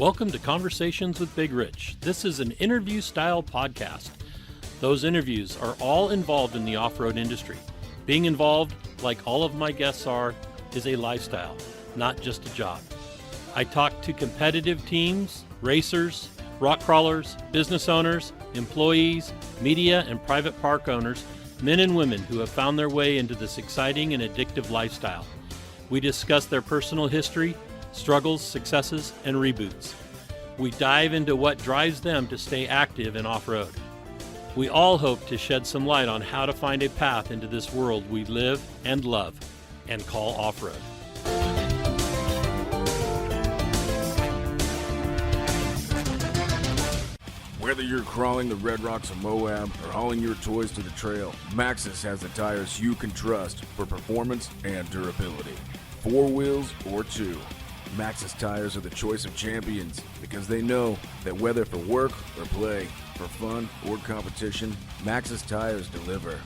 Welcome to Conversations with Big Rich. This is an interview-style podcast. Those interviews are all involved in the off-road industry. Being involved, like all of my guests are, is a lifestyle, not just a job. I talk to competitive teams, racers, rock crawlers, business owners, employees, media, and private park owners, men and women who have found their way into this exciting and addictive lifestyle. We discuss their personal history, struggles, successes, and reboots. We dive into what drives them to stay active in off-road. We all hope to shed some light on how to find a path into this world we live and love and call off-road. Whether you're crawling the red rocks of Moab or hauling your toys to the trail, Maxxis has the tires you can trust for performance and durability. 4 wheels or 2. Maxxis tires are the choice of champions because they know that whether for work or play, for fun or competition, Maxxis tires deliver.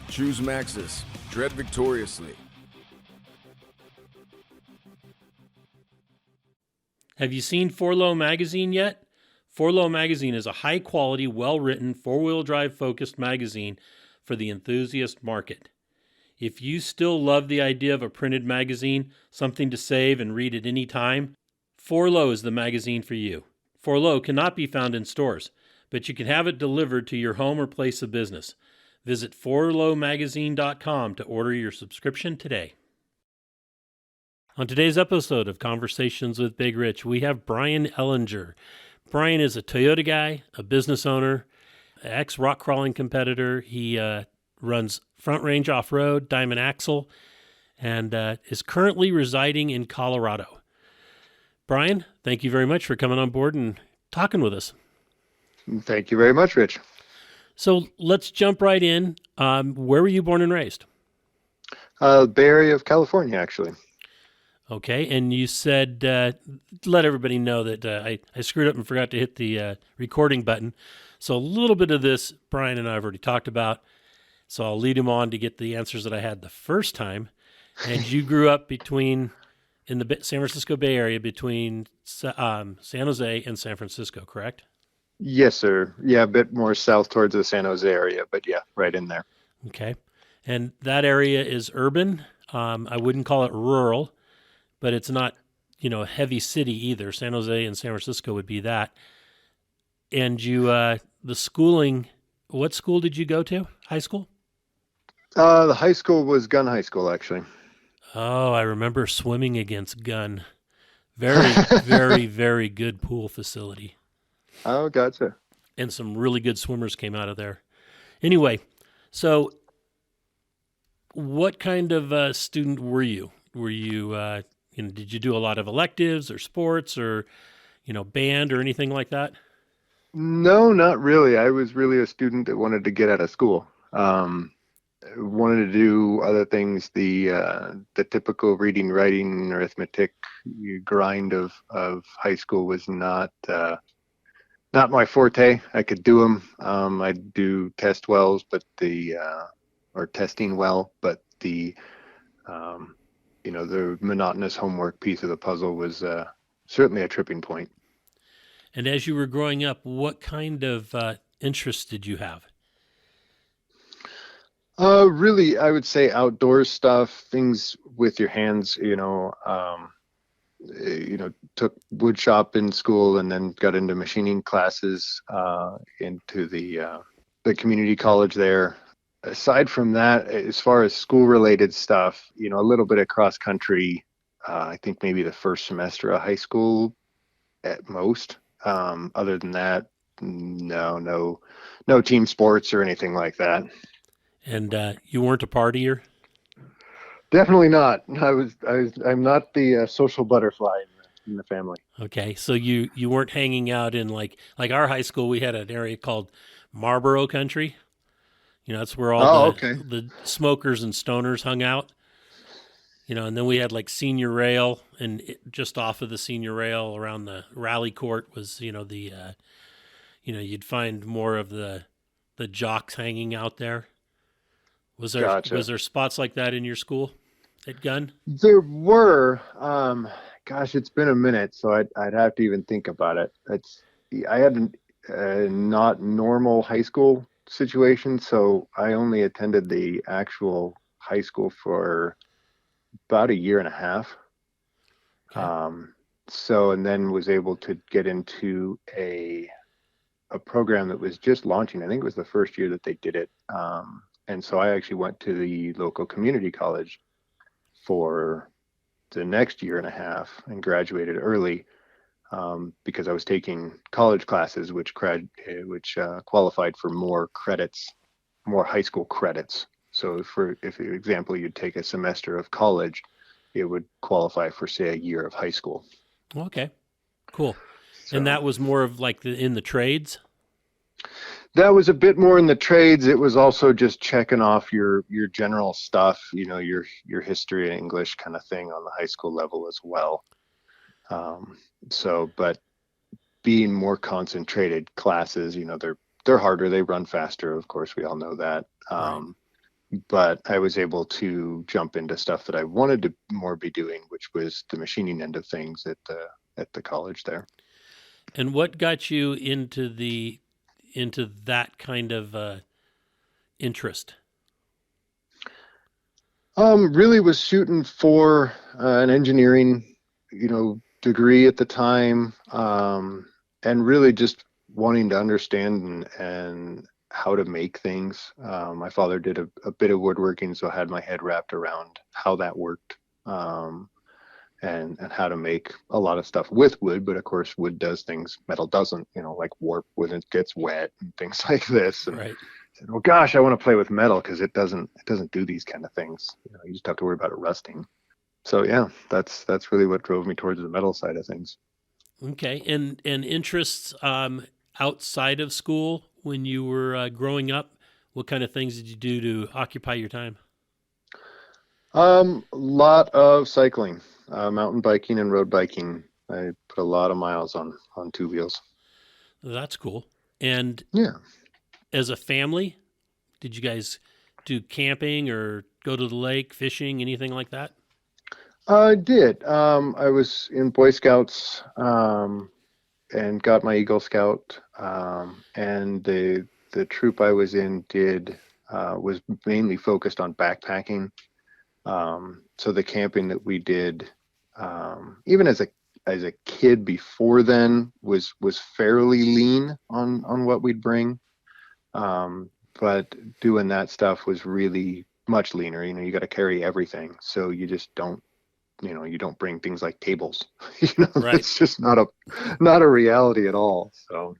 Choose Maxxis. Tread victoriously. Have you seen 4Low magazine yet? 4Low magazine is a high-quality, well-written, four-wheel drive-focused magazine for the enthusiast market. If you still love the idea of a printed magazine, something to save and read at any time, 4Low is the magazine for you. 4Low cannot be found in stores, but you can have it delivered to your home or place of business. Visit 4lowmagazine.com to order your subscription today. On today's episode of Conversations with Big Rich, we have Brian Ellinger. Brian is a Toyota guy, a business owner, ex-rock crawling competitor. He runs Front Range Offroad, Diamond Axle, and is currently residing in Colorado. Brian, thank you very much for coming on board and talking with us. Thank you very much, Rich. So let's jump right in. Where were you born and raised? Bay Area of California, actually. Okay, and you said, let everybody know that I screwed up and forgot to hit the recording button. So a little bit of this, Brian and I have already talked about. So I'll lead him on to get the answers that I had the first time. And you grew up in the San Francisco Bay Area between San Jose and San Francisco, correct? Yes, sir. Yeah, a bit more south towards the San Jose area, but yeah, right in there. Okay. And that area is urban. I wouldn't call it rural, but it's not, a heavy city either. San Jose and San Francisco would be that. And you, the schooling, what school did you go to? High school? The high school was Gun High School, actually. Oh, I remember swimming against Gun. Very, very, very good pool facility. Oh, gotcha. And some really good swimmers came out of there. Anyway, so what kind of student were you? Were you, did you do a lot of electives or sports or, band or anything like that? No, not really. I was really a student that wanted to get out of school. Wanted to do other things. The typical reading, writing, arithmetic grind of high school was not my forte. I could do them. I'd do test wells, but or testing well, but the monotonous homework piece of the puzzle was certainly a tripping point. And as you were growing up, what kind of interests did you have? Really, I would say outdoor stuff, things with your hands, took wood shop in school and then got into machining classes, into the community college there. Aside from that, as far as school related stuff, a little bit of cross country, I think maybe the first semester of high school at most. Other than that, no team sports or anything like that. And you weren't a partier? Definitely not. I'm not the social butterfly in the family. Okay, so you weren't hanging out in like our high school. We had an area called Marlboro Country. That's where all the smokers and stoners hung out. And then we had like senior rail, and just off of the senior rail around the rally court was you'd find more of the jocks hanging out there. Was there spots like that in your school at Gun? There were. Gosh, it's been a minute, so I'd have to even think about it. I had a not normal high school situation, so I only attended the actual high school for about a year and a half. Okay. So and then was able to get into a program that was just launching. I think it was the first year that they did it. And so I actually went to the local community college for the next year and a half and graduated early, because I was taking college classes, which qualified for more credits, more high school credits. So if for example, you'd take a semester of college, it would qualify for, say, a year of high school. Okay. Cool. So And that was more of like in the trades? that was a bit more in the trades. It was also just checking off your general stuff, your history and English kind of thing on the high school level as well. But being more concentrated classes, they're harder, they run faster. Of course, we all know that. Right. But I was able to jump into stuff that I wanted to more be doing, which was the machining end of things at the college there. And what got you into that kind of interest? Really was shooting for an engineering, degree at the time, and really just wanting to understand and how to make things. My father did a bit of woodworking, so I had my head wrapped around how that worked, and how to make a lot of stuff with wood. But of course, wood does things metal doesn't, like warp when it gets wet and things like this. And Right. I said, well, gosh, I want to play with metal because it doesn't do these kind of things. You just have to worry about it rusting. So yeah, that's really what drove me towards the metal side of things. Okay. And interests outside of school when you were growing up, what kind of things did you do to occupy your time? Lot of cycling, mountain biking and road biking. I put a lot of miles on two wheels. That's cool. And Yeah. as a family, did you guys do camping or go to the lake, fishing, anything like that? I did. I was in Boy Scouts, and got my Eagle Scout. And the troop I was in was mainly focused on backpacking. So the camping that we did, even as a kid before then, was fairly lean on what we'd bring. But doing that stuff was really much leaner. You got to carry everything, so you just don't. You don't bring things like tables. Right. It's just not a reality at all. So,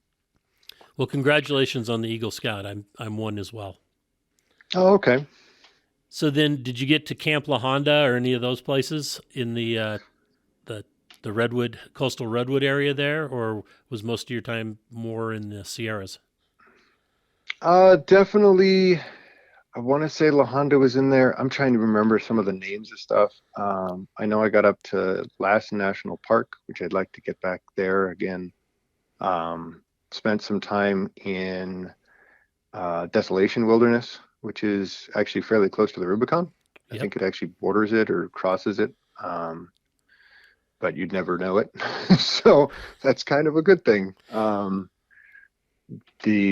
Well, congratulations on the Eagle Scout. I'm one as well. oh, okay. So then, did you get to Camp La Honda or any of those places in the redwood coastal redwood area there, or was most of your time more in the Sierras? Definitely. I want to say La Honda was in there. I'm trying to remember some of the names of stuff. I know I got up to Lassen National Park, which I'd like to get back there again. Spent some time in Desolation Wilderness, which is actually fairly close to the Rubicon. I Yep. think it actually borders it or crosses it, but you'd never know it. So that's kind of a good thing.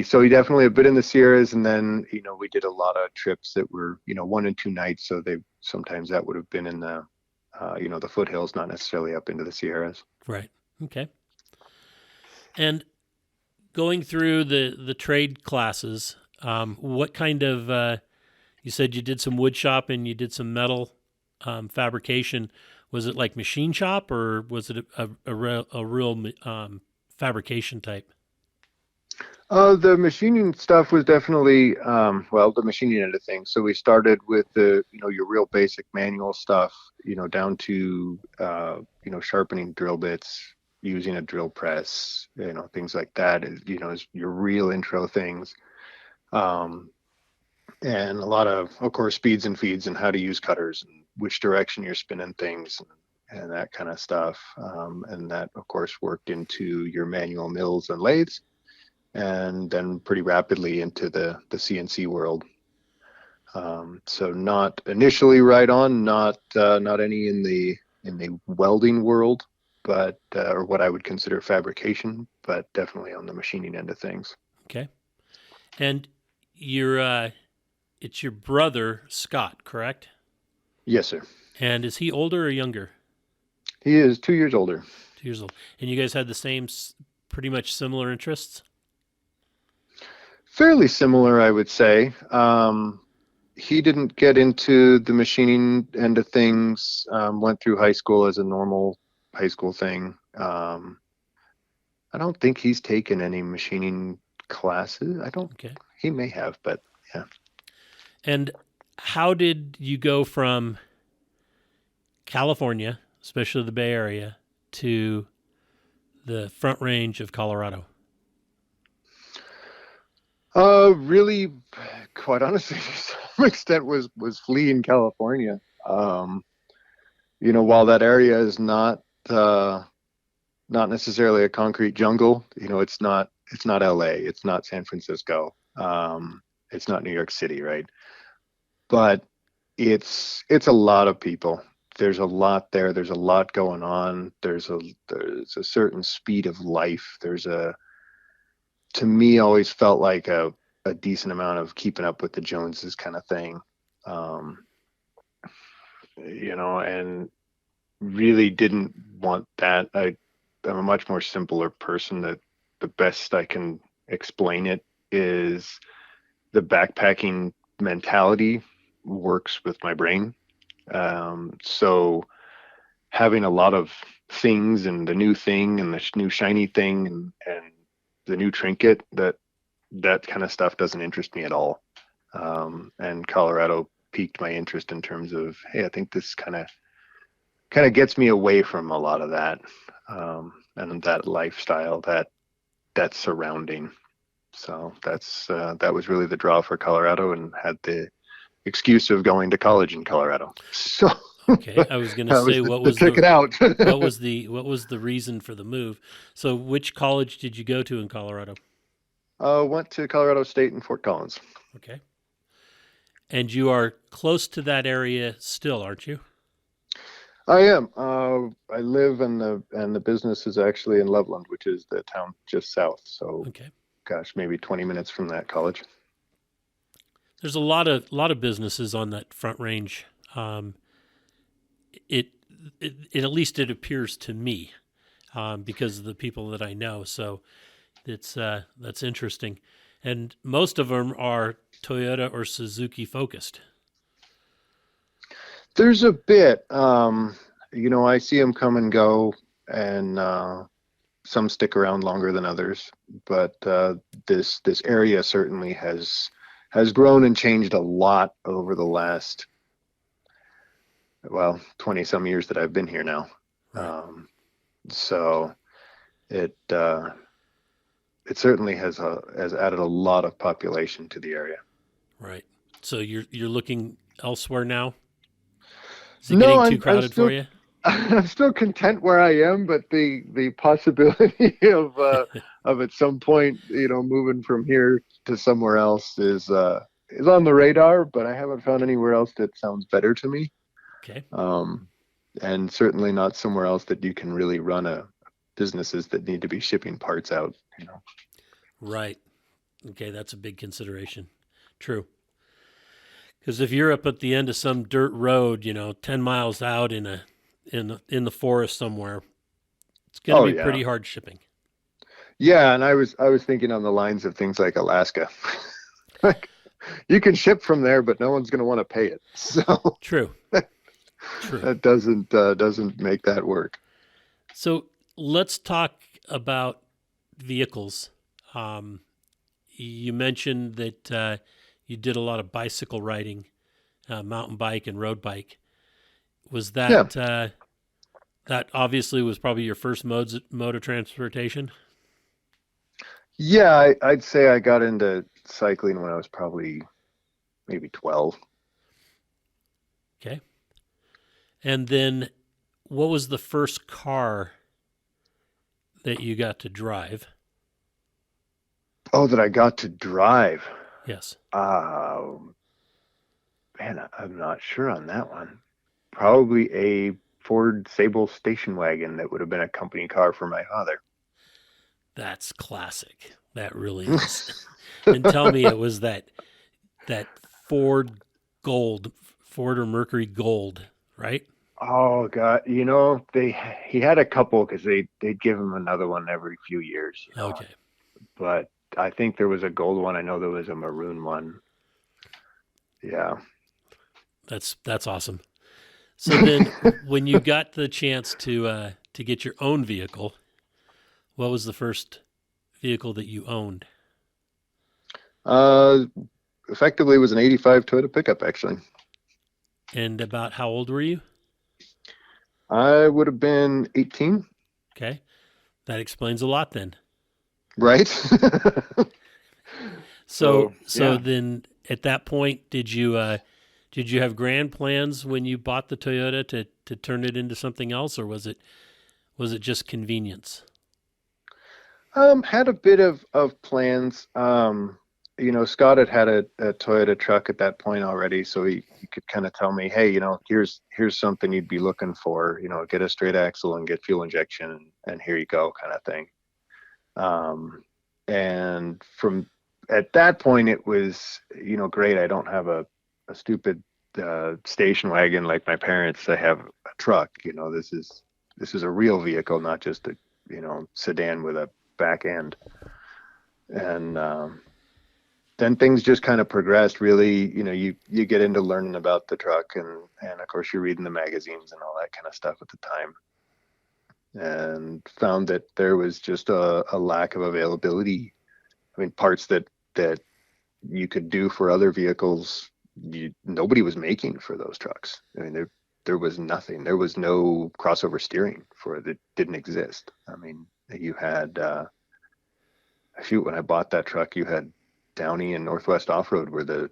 So we definitely a bit in the Sierras, and then we did a lot of trips that were 1 and 2 nights. So sometimes that would have been in the the foothills, not necessarily up into the Sierras. Right. Okay. And going through the trade classes, what kind of you said you did some wood shop and you did some metal fabrication. Was it like machine shop, or was it a real fabrication type? The machining stuff was definitely the machining end of things. So we started with the your real basic manual stuff, down to sharpening drill bits, using a drill press, things like that. Is your real intro things. And a lot of course, speeds and feeds and how to use cutters and which direction you're spinning things and that kind of stuff. And that, of course, worked into your manual mills and lathes, and then pretty rapidly into the CNC world. So not initially right on, not any in the welding world, but or what I would consider fabrication, but definitely on the machining end of things. Okay. And it's your brother, Scott, correct? Yes, sir. And is he older or younger? He is 2 years older. 2 years old. And you guys had the same, pretty much similar interests? Fairly similar, I would say. He didn't get into the machining end of things. Went through high school as a normal high school thing. I don't think he's taken any machining classes. I don't. Okay. He may have, but yeah. And how did you go from California, especially the Bay Area, to the Front Range of Colorado? Really, quite honestly, to some extent was fleeing California. While that area is not necessarily a concrete jungle, it's not LA, it's not San Francisco, it's not New York City, right? But it's a lot of people. There's a lot there. There's a lot going on. There's a certain speed of life. To me, always felt like a decent amount of keeping up with the Joneses kind of thing. And really didn't want that. I'm a much more simpler person. That the best I can explain it is the backpacking mentality works with my brain. So having a lot of things and the new thing and the new shiny thing and the new trinket, that kind of stuff doesn't interest me at all. And Colorado piqued my interest in terms of, hey, I think this kind of gets me away from a lot of that, and that lifestyle that's surrounding. So that was really the draw for Colorado, and had the excuse of going to college in Colorado. So okay, I was going to say, what was check it out. what was the reason for the move? So, which college did you go to in Colorado? Went to Colorado State in Fort Collins. Okay, and you are close to that area still, aren't you? I am. I live and the business is actually in Loveland, which is the town just south. So, okay, gosh, maybe 20 minutes from that college. There's a lot of businesses on that Front Range. It at least it appears to me, because of the people that I know. So that's interesting, and most of them are Toyota or Suzuki focused. There's a bit. I see them come and go, and some stick around longer than others. But this area certainly has grown and changed a lot over the last 20 some years that I've been here now. Right. So it certainly has added a lot of population to the area. Right. So you're looking elsewhere now? Is it No, getting too crowded for you? I'm still content where I am, but the possibility of at some point, moving from here to somewhere else is on the radar, but I haven't found anywhere else that sounds better to me. Okay. And certainly not somewhere else that you can really run businesses that need to be shipping parts out, Right. Okay, that's a big consideration. True. Because if you're up at the end of some dirt road, 10 miles out in the forest somewhere, it's going to be pretty hard shipping. Yeah, and I was thinking on the lines of things like Alaska. Like, you can ship from there, but no one's going to want to pay it. So True. True. That doesn't make that work. So let's talk about vehicles. You mentioned that you did a lot of bicycle riding, mountain bike and road bike. Was that that obviously was probably your first mode of transportation? Yeah, I'd say I got into cycling when I was probably maybe 12. Okay. And then what was the first car that you got to drive? Oh, that I got to drive. Yes. Man, I'm not sure on that one. Probably a Ford Sable station wagon that would have been a company car for my father. That's classic. That really is. And tell me it was that Ford Gold, Ford or Mercury Gold, right? Oh God, he had a couple because they'd give him another one every few years, Okay. But I think there was a gold one. I know there was a maroon one. Yeah. That's awesome. So then when you got the chance to get your own vehicle, what was the first vehicle that you owned? Uh, Effectively it was an '85 Toyota pickup actually. And about how old were you? I would have been 18, Okay. That explains a lot then. right? So Yeah. then at that point did you have grand plans when you bought the Toyota to turn it into something else, or was it just convenience? Had a bit of plans. Scott had a Toyota truck at that point already, so he could kind of tell me, hey, here's something you'd be looking for. Get a straight axle and get fuel injection, and here you go, kind of thing. And from at that point, it was great. I don't have a stupid station wagon like my parents. I have a truck. This is a real vehicle, not just a sedan with a back end. And then things just kind of progressed. Really, you get into learning about the truck, and of course you're reading the magazines and all that kind of stuff at the time, and found that there was just a lack of availability. I mean, parts that you could do for other vehicles, nobody was making for those trucks. I mean, there was nothing. There was no crossover steering for it. It didn't exist. I mean, you had when I bought that truck, you had Downey and Northwest Offroad were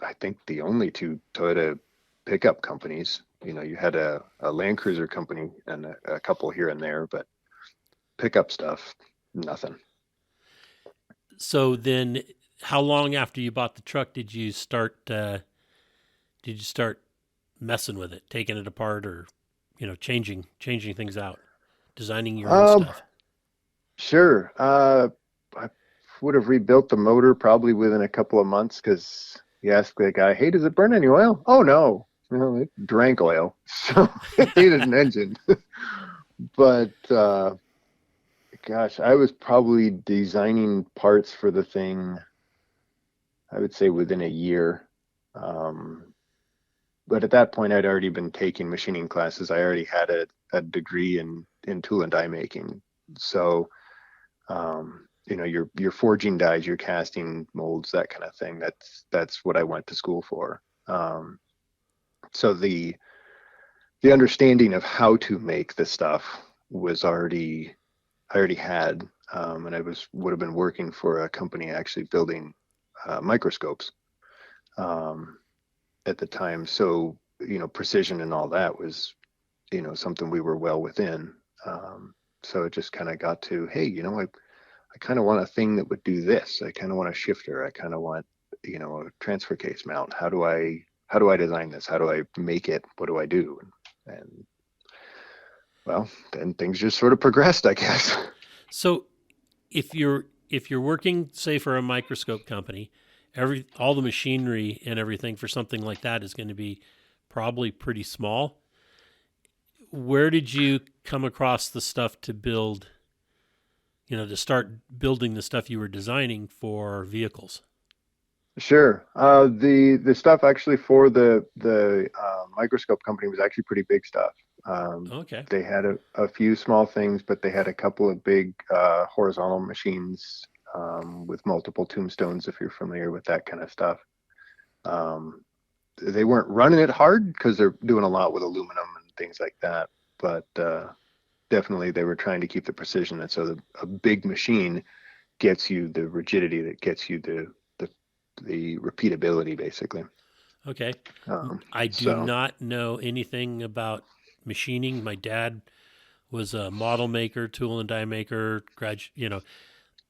I think the only two Toyota pickup companies. You had a Land Cruiser company and a couple here and there, but pickup stuff, nothing. So then how long after you bought the truck did you start messing with it, taking it apart, or changing things out, designing your own Um, stuff? sure. I would have rebuilt the motor probably within a couple of months because you ask the guy, hey, does it burn any oil? Oh, no. It drank oil. So it needed an engine. But gosh, I was probably designing parts for the thing, I would say within a year. But at that point, I'd already been taking machining classes. I already had a degree in tool and die making. So, your forging dies, your casting molds, that kind of thing. That's what I went to school for. So the understanding of how to make the stuff was I already had, and I would have been working for a company actually building microscopes at the time. So precision and all that was something we were well within. So it just kind of got to, hey, I kind of want a thing that would do this. I kind of want a shifter. I kind of want a transfer case mount. How do I design this? How do I make it? What do I do? And well, then things just sort of progressed, I guess. So if you're working, say, for a microscope company, all the machinery and everything for something like that is going to be probably pretty small. Where did you come across the stuff to build, to start building the stuff you were designing for vehicles? Sure. The stuff actually for the microscope company was actually pretty big stuff. Okay. They had a few small things, but they had a couple of big horizontal machines with multiple tombstones, if you're familiar with that kind of stuff. They weren't running it hard because they're doing a lot with aluminum and things like that, but definitely they were trying to keep the precision. And so a big machine gets you the rigidity that gets you the repeatability, basically. Okay. I do So not know anything about machining. My dad was a model maker, tool and die maker,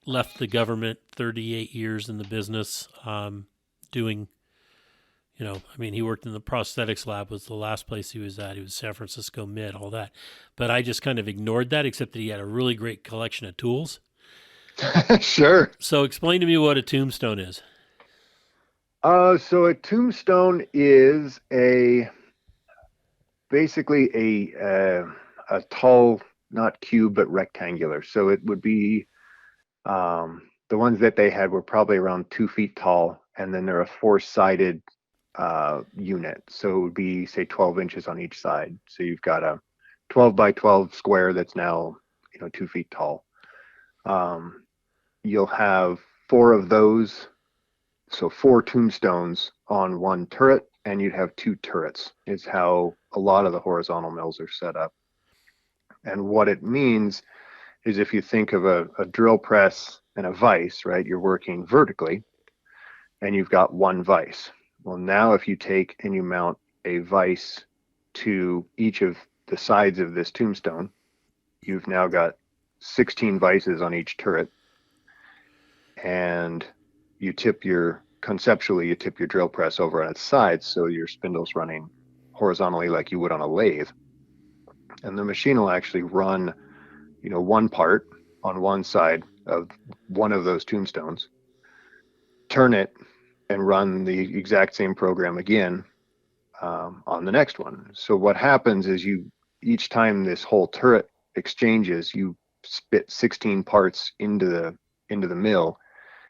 left the government, 38 years in the business, doing, I mean, he worked in the prosthetics lab, was the last place he was at. He was San Francisco Mid, all that. But I just kind of ignored that, except that he had a really great collection of tools. Sure. So explain to me what a tombstone is. So a tombstone is basically a tall, not cube, but rectangular. So it would be, the ones that they had were probably around 2 feet tall, and then they're a four-sided unit. So it would be, say, 12 inches on each side. So you've got a 12 by 12 square that's now, 2 feet tall. You'll have four of those, so four tombstones on one turret, and you'd have two turrets, is how a lot of the horizontal mills are set up. And what it means is, if you think of a drill press and a vise, right, you're working vertically, and you've got one vise. Well, now if you take and you mount a vise to each of the sides of this tombstone, you've now got 16 vices on each turret. And conceptually, you tip your drill press over on its side, so your spindle's running horizontally like you would on a lathe. And the machine will actually run, one part on one side of one of those tombstones, turn it, and run the exact same program again on the next one. So what happens is, each time this whole turret exchanges, you spit 16 parts into the mill.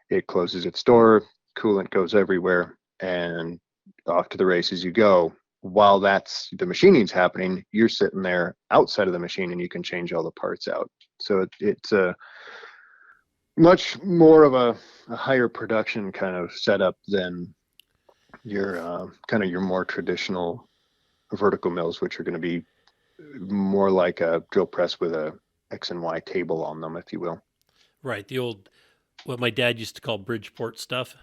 It closes its door, coolant goes everywhere, and off to the races you go. While the machining's happening, you're sitting there outside of the machine, and you can change all the parts out. So it's a much more of a higher production kind of setup than your kind of your more traditional vertical mills, which are going to be more like a drill press with a X and Y table on them, if you will. Right. The old, what my dad used to call Bridgeport stuff.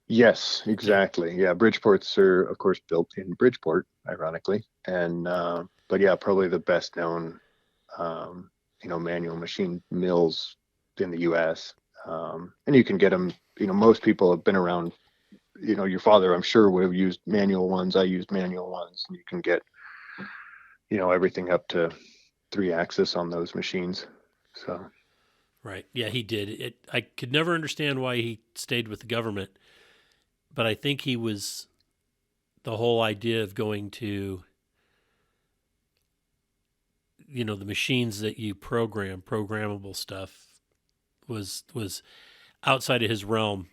Yes, exactly. Yeah, Bridgeports are, of course, built in Bridgeport, ironically, and but yeah, probably the best known, manual machine mills in the U.S. And you can get them. Most people have been around. Your father, I'm sure, would have used manual ones. I used manual ones. And you can get, everything up to 3-axis on those machines. So. Right. Yeah, he did. I could never understand why he stayed with the government, but I think he was the whole idea of going to, the machines that you programmable stuff was outside of his realm.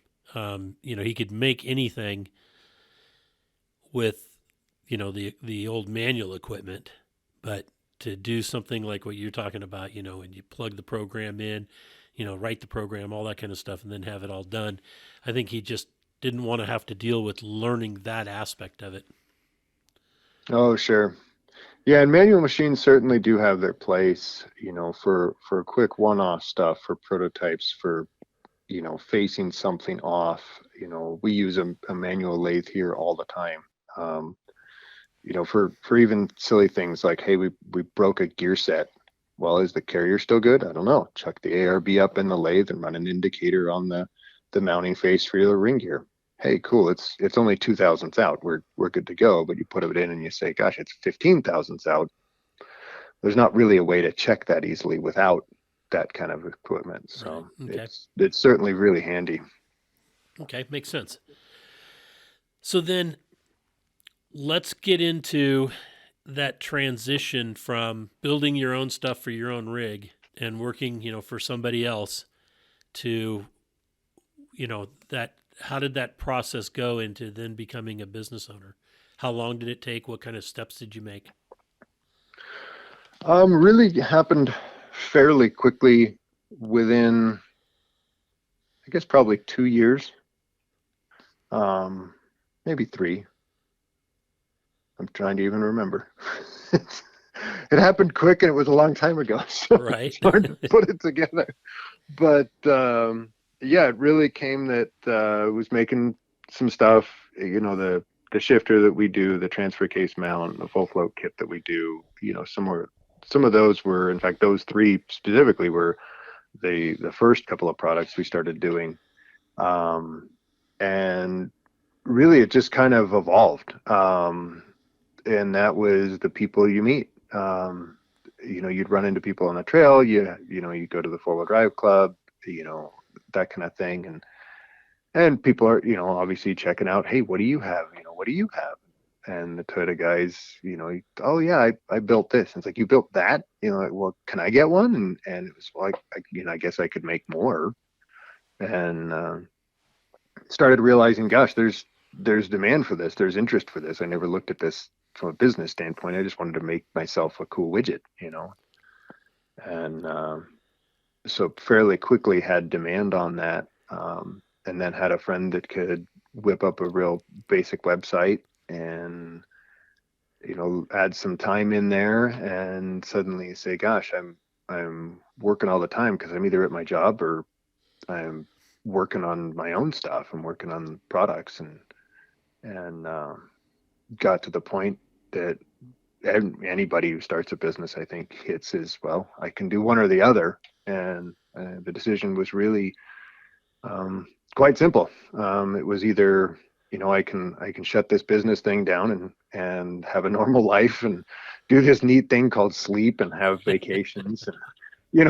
He could make anything with, the old manual equipment, but to do something like what you're talking about, and you plug the program in, write the program, all that kind of stuff, and then have it all done. I think he just didn't want to have to deal with learning that aspect of it. Oh, sure. Yeah, and manual machines certainly do have their place, for quick one-off stuff, for prototypes, for, facing something off. We use a manual lathe here all the time. For even silly things like, hey, we broke a gear set. Well, is the carrier still good? I don't know. Chuck the ARB up in the lathe and run an indicator on the mounting face for your ring gear. Hey, cool. It's only 2 thousandths out. We're good to go. But you put it in and you say, gosh, it's 15 thousandths out. There's not really a way to check that easily without that kind of equipment. So right. Okay. It's certainly really handy. Okay, makes sense. So then let's get into that transition from building your own stuff for your own rig and working, for somebody else to, that. How did that process go into then becoming a business owner? How long did it take? What kind of steps did you make? Really happened fairly quickly, within, I guess, probably 2 years, maybe 3. I'm trying to even remember. It happened quick, and it was a long time ago, so right. It's hard to put it together. But yeah, it really came that I was making some stuff, the shifter that we do, the transfer case mount, the full float kit that we do, some of those were, in fact, those 3 specifically were the first couple of products we started doing. And really, it just kind of evolved. And that was the people you meet. You'd run into people on the trail. You go to the 4-wheel drive club, that kind of thing. And people are, obviously checking out, hey, what do you have? What do you have? And the Toyota guys, oh yeah, I built this. And it's like, you built that? Like, well, can I get one? And it was like, I guess I could make more. And started realizing, gosh, there's demand for this. There's interest for this. I never looked at this from a business standpoint. I just wanted to make myself a cool widget, and so fairly quickly had demand on that. And then had a friend that could whip up a real basic website and, add some time in there, and suddenly say, gosh, I'm working all the time because I'm either at my job or I'm working on my own stuff. I'm working on products, and got to the point that anybody who starts a business, I think, hits is, well, I can do one or the other. And the decision was really quite simple. It was either, I can shut this business thing down and have a normal life and do this neat thing called sleep and have vacations and,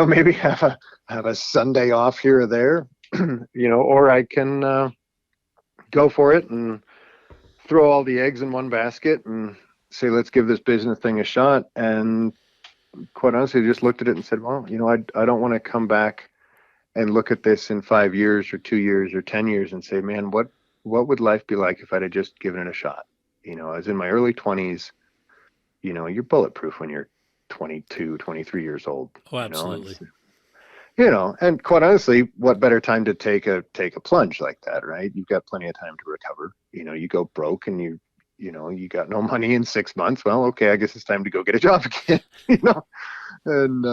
maybe have a Sunday off here or there, or I can go for it and throw all the eggs in one basket and say, let's give this business thing a shot. And quite honestly, just looked at it and said, well, I don't want to come back and look at this in 5 years or 2 years or 10 years and say, man, what would life be like if I'd have just given it a shot? I was in my early 20s. You're bulletproof when you're 22, 23 years old. Oh, absolutely. And quite honestly, what better time to take a plunge like that, right? You've got plenty of time to recover. You go broke and you got no money in 6 months. Well, okay, I guess it's time to go get a job again, and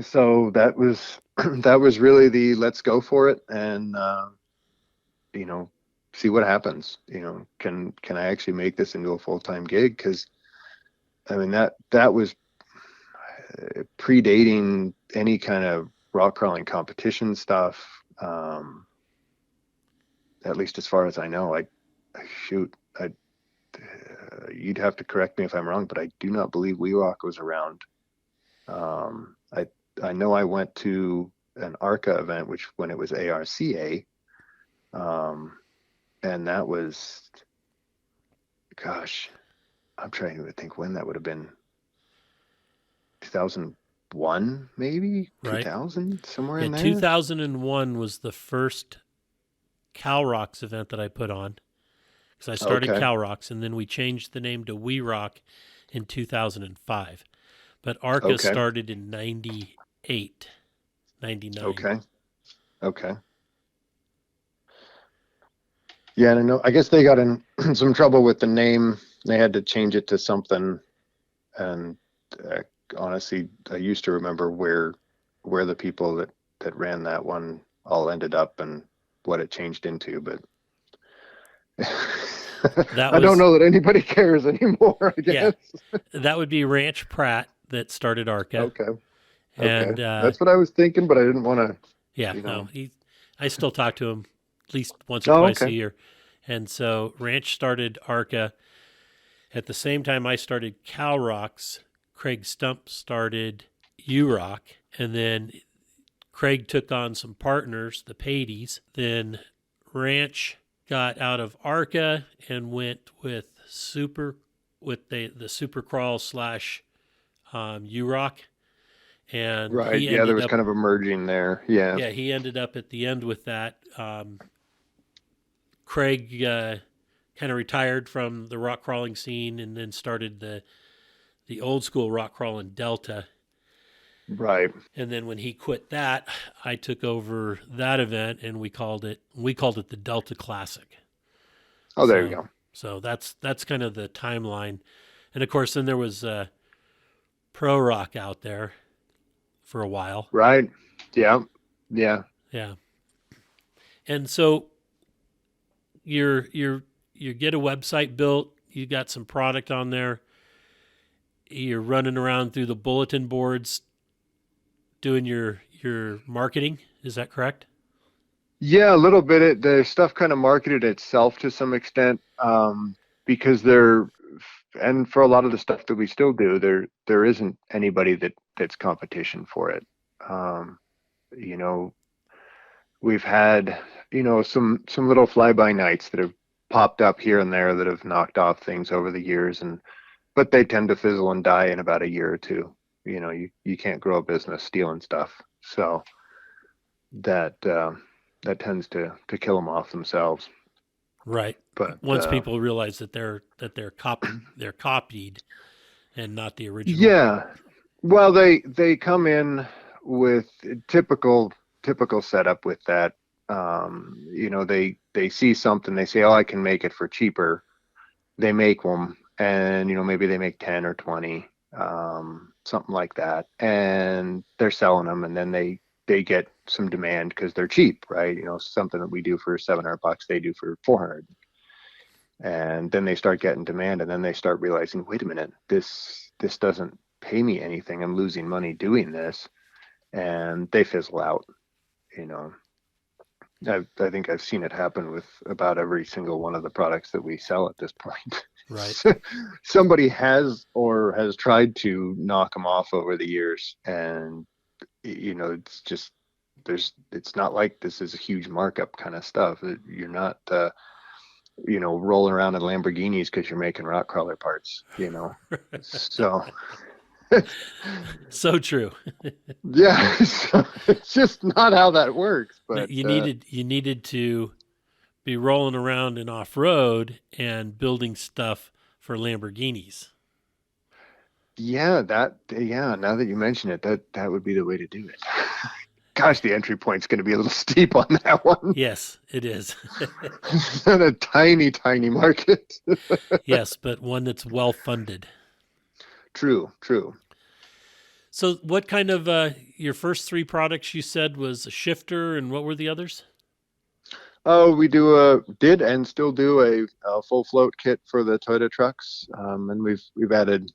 so that was really the let's go for it and see what happens. Can I actually make this into a full-time gig? Because I mean that was predating any kind of rock crawling competition stuff. At least as far as I know, you'd have to correct me if I'm wrong, but I do not believe We Rock was around. I know I went to an ARCA event, which when it was ARCA, and that was, gosh, I'm trying to think when that would have been. 2001, maybe, right. 2000, somewhere in there. 2001 was the first Cal Rocks event that I put on, because I started Cal Rocks, and then we changed the name to We Rock in 2005. But ARCA started in 98, 99. Okay. Yeah, and I guess they got in some trouble with the name. They had to change it to something, and honestly, I used to remember where the people that ran that one all ended up and what it changed into, but I don't know that anybody cares anymore, I guess. Yeah, that would be Ranch Pratt that started ARCA. Okay. And that's what I was thinking, but I didn't want to. Yeah, no, I still talk to him at least once or twice a year. And so Ranch started ARCA. At the same time I started Cal Rocks, Craig Stump started U-Rock, and then Craig took on some partners, the Padies. Then Ranch got out of ARCA and went with the Super Crawl / U-Rock. And right, yeah, there was kind of a merging there. Yeah. Yeah, he ended up at the end with that. Craig kind of retired from the rock crawling scene and then started the old school rock crawling Delta. Right. And then when he quit that, I took over that event and we called it the Delta Classic. Oh, there you go. So that's kind of the timeline. And of course then there was Pro Rock out there for a while. Right. Yeah. Yeah. Yeah. And so you get a website built, you got some product on there, you're running around through the bulletin boards doing your marketing. Is that correct? Yeah, a little bit. The stuff kind of marketed itself to some extent, because and for a lot of the stuff that we still do, there isn't anybody that's competition for it. Um, you know, we've had, some little fly-by nights that have popped up here and there that have knocked off things over the years, but they tend to fizzle and die in about a year or two. You can't grow a business stealing stuff, so that that tends to kill them off themselves. Right. But Once people realize that they're copied and not the original. yeah, well, they come in with typical setup with that. They see something, they say, "Oh, I can make it for cheaper." They make them, and maybe they make 10 or 20, something like that, and they're selling them, and then they get some demand because they're cheap, right? Something that we do for $700, they do for 400. And then they start getting demand, and then they start realizing, wait a minute, this doesn't pay me anything. I'm losing money doing this, and they fizzle out. You know, I think I've seen it happen with about every single one of the products that we sell at this point. Right. Somebody has tried to knock them off over the years, and it's not like this is a huge markup kind of stuff. You're not rolling around in Lamborghinis because you're making rock crawler parts, So So true. yeah, so it's just not how that works. But you needed to be rolling around in off road and building stuff for Lamborghinis. yeah, now that you mention it, that would be the way to do it. Gosh, the entry point's going to be a little steep on that one. Yes, it is. It's not a tiny market. Yes, but one that's well funded. True. So, what kind of your first three products you said was a shifter, and what were the others? Oh, we did and still do a full float kit for the Toyota trucks, and we've added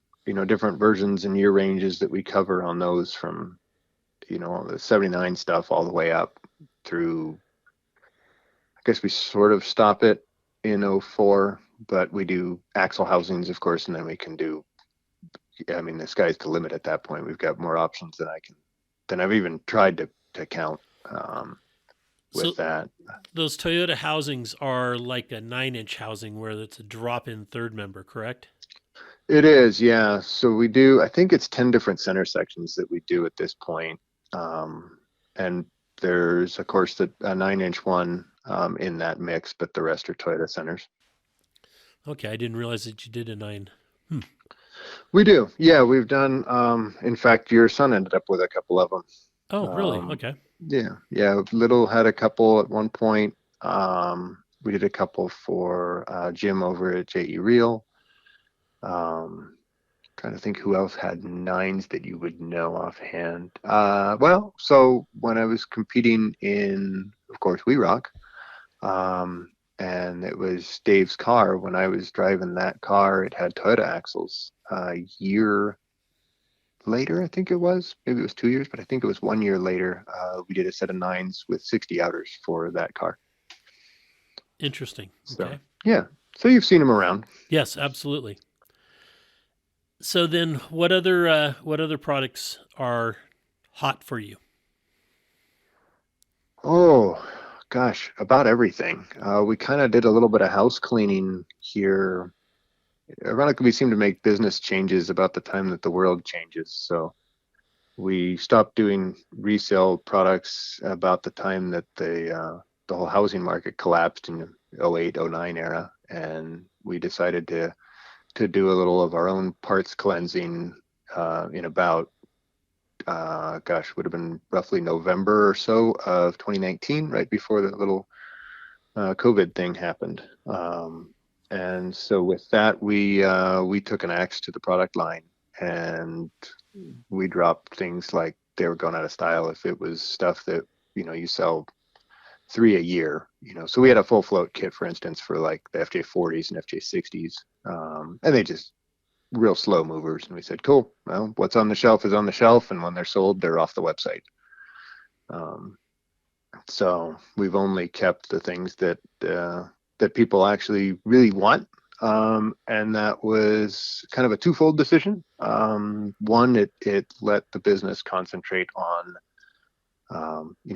different versions and year ranges that we cover on those, from the 79 stuff all the way up through. I guess we sort of stop it in '04, but we do axle housings, of course, and then we can do. I mean, the sky's the limit at that point. We've got more options than I've even tried to count. With So that, those Toyota housings are like a 9-inch housing where it's a drop-in third member, correct? it is, yeah. So we do. I think it's 10 different center sections that we do at this point. And there's, of course, a 9-inch one in that mix, but the rest are Toyota centers. Okay, I didn't realize that you did a 9. We do, yeah. We've done. In fact, your son ended up with a couple of them. Oh, really? Okay. Yeah. Little had a couple at one point. We did a couple for Jim over at JE Reel. Trying to think who else had 9s that you would know offhand. So when I was competing in, of course, We Rock, and it was Dave's car. When I was driving that car, it had Toyota axles. A year later, I think it was. Maybe it was 2 years, but I think it was 1 year later. We did a set of 9s with 60 outers for that car. Interesting. So, Okay. yeah. So you've seen them around. Yes, absolutely. So then, what other products are hot for you? Oh, gosh, about everything. We kind of did a little bit of house cleaning here. Ironically, we seem to make business changes about the time that the world changes. So we stopped doing resale products about the time that the whole housing market collapsed in the '08, '09 era, and we decided to do a little of our own parts cleansing in about would have been roughly November or so of 2019, right before the little COVID thing happened. And so with that, we took an axe to the product line, and we dropped things like they were going out of style if it was stuff that you sell 3 a year. So we had a full float kit, for instance, for like the FJ40s and FJ60s, and they just real slow movers. And we said, cool, well, what's on the shelf is on the shelf, and when they're sold, they're off the website. So we've only kept the things that that people actually really want. And that was kind of a twofold decision. One, it let the business concentrate on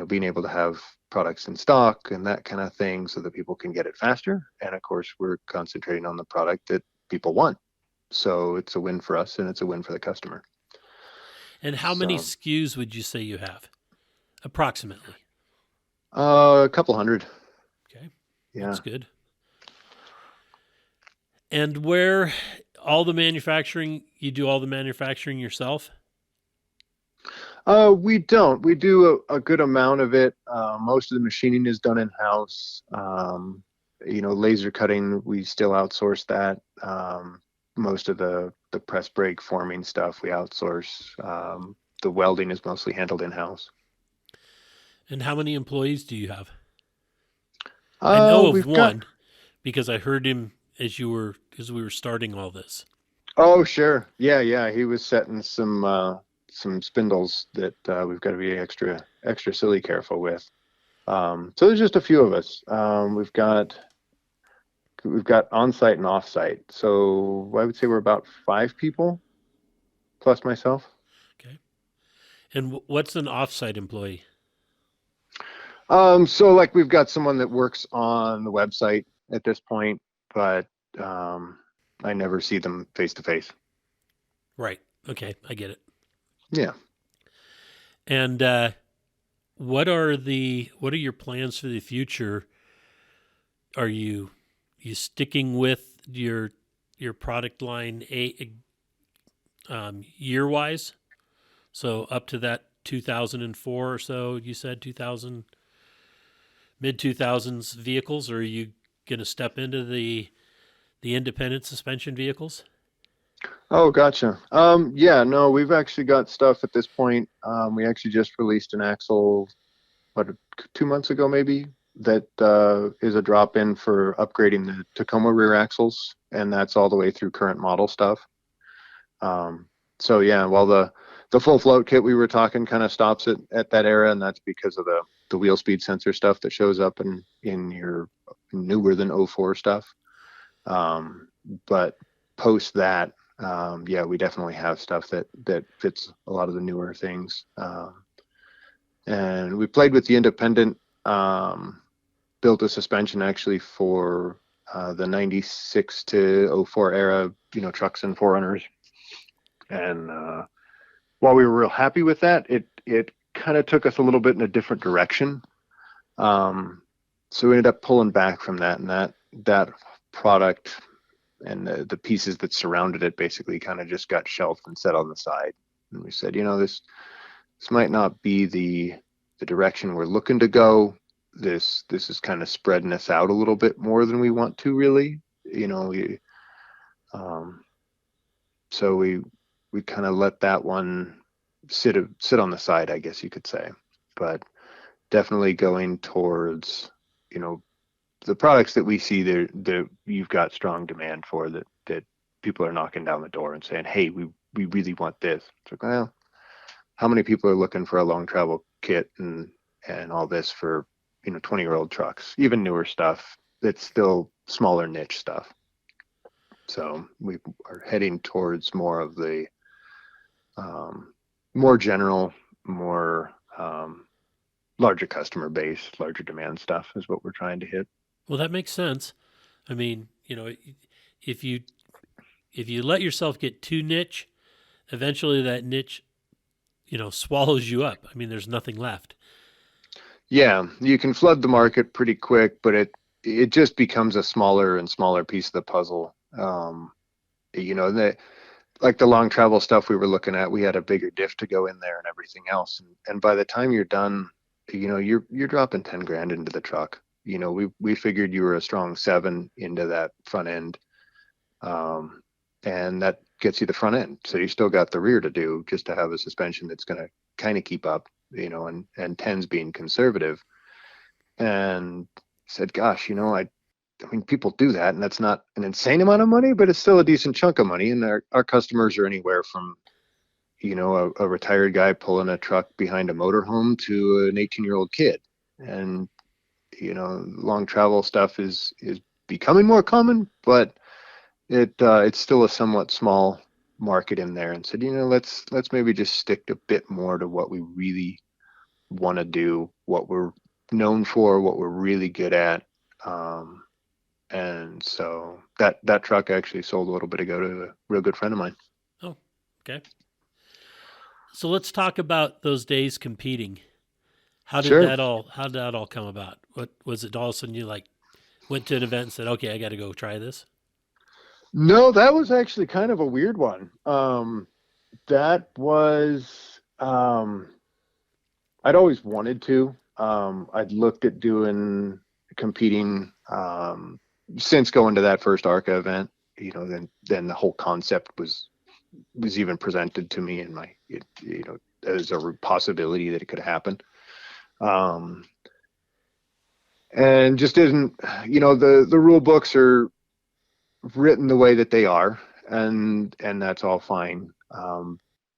being able to have products in stock and that kind of thing so that people can get it faster. And of course, we're concentrating on the product that people want. So it's a win for us and it's a win for the customer. And how many SKUs would you say you have, approximately? A couple hundred. Okay, Yeah. that's good. And where all the manufacturing, you do all the manufacturing yourself? We don't. We do a good amount of it. Most of the machining is done in-house. Laser cutting, we still outsource that. Most of the press brake forming stuff we outsource. The welding is mostly handled in-house. And how many employees do you have? I know of one because I heard him as we were starting all this. Oh, sure. Yeah. He was setting some spindles that we've got to be extra silly careful with. So there's just a few of us. We've got on-site and off-site. So I would say we're about 5 people plus myself. Okay. And what's an off-site employee? So like we've got someone that works on the website at this point, but I never see them face to face. Right. Okay. I get it. Yeah. And what are your plans for the future? Are you sticking with your product line year wise? So up to that 2004 or so, you said 2000, mid 2000s vehicles, or are you going to step into the independent suspension vehicles? Oh, gotcha. Yeah, no, we've actually got stuff at this point. We actually just released an axle, 2 months ago maybe, that is a drop-in for upgrading the Tacoma rear axles, and that's all the way through current model stuff. So yeah, while the full float kit we were talking kind of stops at that era, and that's because of the wheel speed sensor stuff that shows up in your newer than '04 stuff. But post that, yeah, we definitely have stuff that fits a lot of the newer things. And we played with the independent, built a suspension actually for the 96 to '04 era, trucks and 4Runners. And while we were real happy with that, it kind of took us a little bit in a different direction. So we ended up pulling back from that, and that product and the pieces that surrounded it basically kind of just got shelved and set on the side. And we said, this might not be the direction we're looking to go. This is kind of spreading us out a little bit more than we want to, really. So we kind of let that one sit on the side, I guess you could say. But definitely going towards, the products that we see that you've got strong demand for, that people are knocking down the door and saying, hey, we really want this. It's like, well, how many people are looking for a long travel kit and all this for 20-year-old trucks, even newer stuff that's still smaller niche stuff. So we are heading towards more of the more general, more larger customer base, larger demand stuff is what we're trying to hit. Well, that makes sense. I mean, if you let yourself get too niche, eventually that niche, swallows you up. I mean, there's nothing left. Yeah, you can flood the market pretty quick, but it just becomes a smaller and smaller piece of the puzzle. Like the long travel stuff we were looking at, we had a bigger diff to go in there and everything else. And by the time you're done, you're dropping 10 grand into the truck. We figured you were a strong 7 into that front end. And that gets you the front end. So you still got the rear to do just to have a suspension that's going to kind of keep up, and 10's being conservative. And said, gosh, I mean, people do that, and that's not an insane amount of money, but it's still a decent chunk of money. And our customers are anywhere from, a retired guy pulling a truck behind a motorhome to an 18-year-old kid. and long travel stuff is becoming more common, but it's still a somewhat small market in there. And said, let's maybe just stick a bit more to what we really want to do, what we're known for, what we're really good at. And so that truck actually sold a little bit ago to a real good friend of mine. Oh, okay. So let's talk about those days competing. How did Sure. that all come about? What was it? All of a sudden you went to an event and said, "Okay, I got to go try this." No, that was actually kind of a weird one. That was I'd always wanted to. I'd looked at competing since going to that first ARCA event. Then the whole concept was even presented to me, and as a possibility that it could happen. And just isn't, the rule books are written the way that they are, and that's all fine.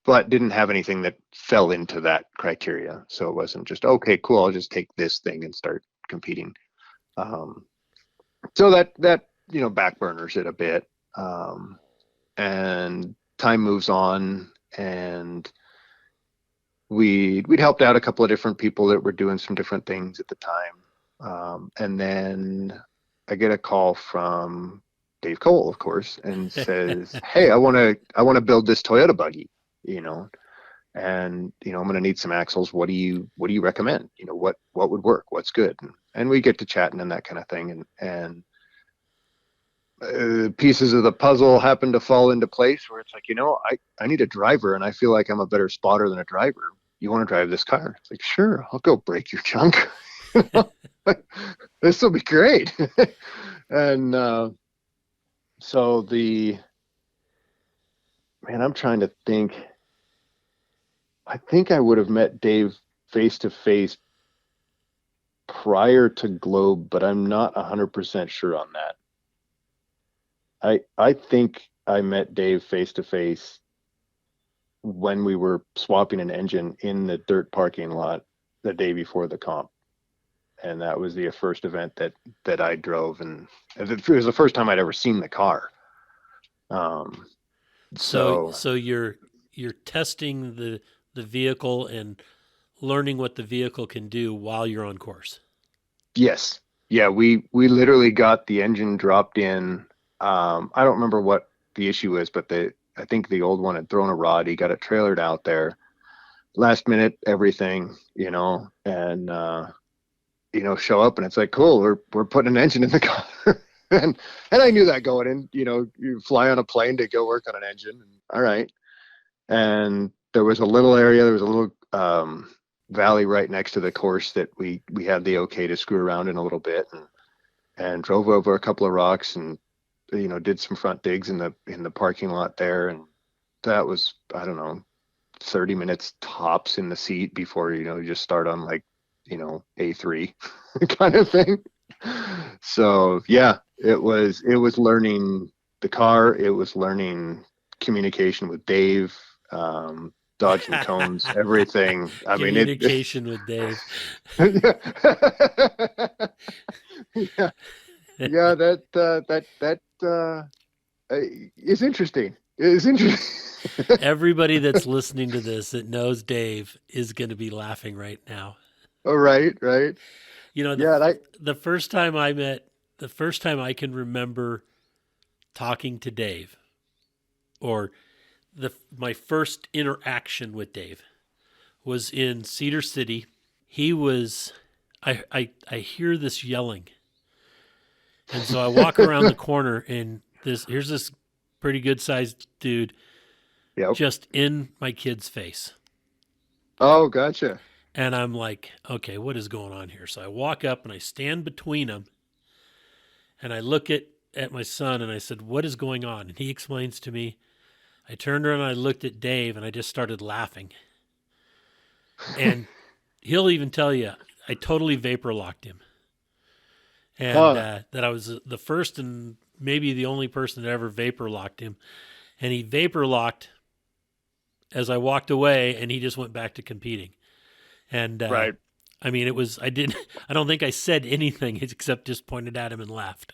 But didn't have anything that fell into that criteria. So it wasn't just, okay, cool, I'll just take this thing and start competing. So that back burners it a bit. And time moves on, and we'd helped out a couple of different people that were doing some different things at the time. And then I get a call from Dave Cole, of course, and says, "Hey, I want to build this Toyota buggy, and I'm going to need some axles. What do you recommend? What would work? What's good?" And we get to chatting and that kind of thing, and pieces of the puzzle happen to fall into place where it's like, I need a driver, and I feel like I'm a better spotter than a driver. You want to drive this car? It's like, sure, I'll go break your junk. This will be great. And so I'm trying to think. I think I would have met Dave face to face prior to Globe, but I'm not 100% sure on that. I think I met Dave face to face when we were swapping an engine in the dirt parking lot the day before the comp. And that was the first event that I drove, and it was the first time I'd ever seen the car. So you're testing the vehicle and learning what the vehicle can do while you're on course. Yes. Yeah, we literally got the engine dropped in. I don't remember what the issue is, but I think the old one had thrown a rod. He got it trailered out there. Last minute, everything, and show up, and it's like, cool, we're putting an engine in the car. and I knew that going in, you fly on a plane to go work on an engine. And, all right. And there was a little valley right next to the course that we had the okay to screw around in a little bit, and drove over a couple of rocks, and did some front digs in the parking lot there. And that was, I don't know, 30 minutes tops in the seat before, you just start on A3 kind of thing. So yeah, it was learning the car. It was learning communication with Dave, dodging cones, everything. Communication with Dave. Yeah, that is interesting. It is interesting. Everybody that's listening to this that knows Dave is going to be laughing right now. Oh, right. The first time I can remember talking to Dave, or my first interaction with Dave, was in Cedar City. He was, I hear this yelling. And so I walk around the corner, and here's this pretty good sized dude, Yep. just in my kid's face. Oh, gotcha. And I'm like, okay, what is going on here? So I walk up and I stand between them, and I look at my son, and I said, what is going on? And he explains to me. I turned around and I looked at Dave, and I just started laughing. And he'll even tell you, I totally vapor locked him. And that I was the first and maybe the only person that ever vapor locked him. And he vapor locked as I walked away, and he just went back to competing. And right. I mean, I don't think I said anything except just pointed at him and laughed.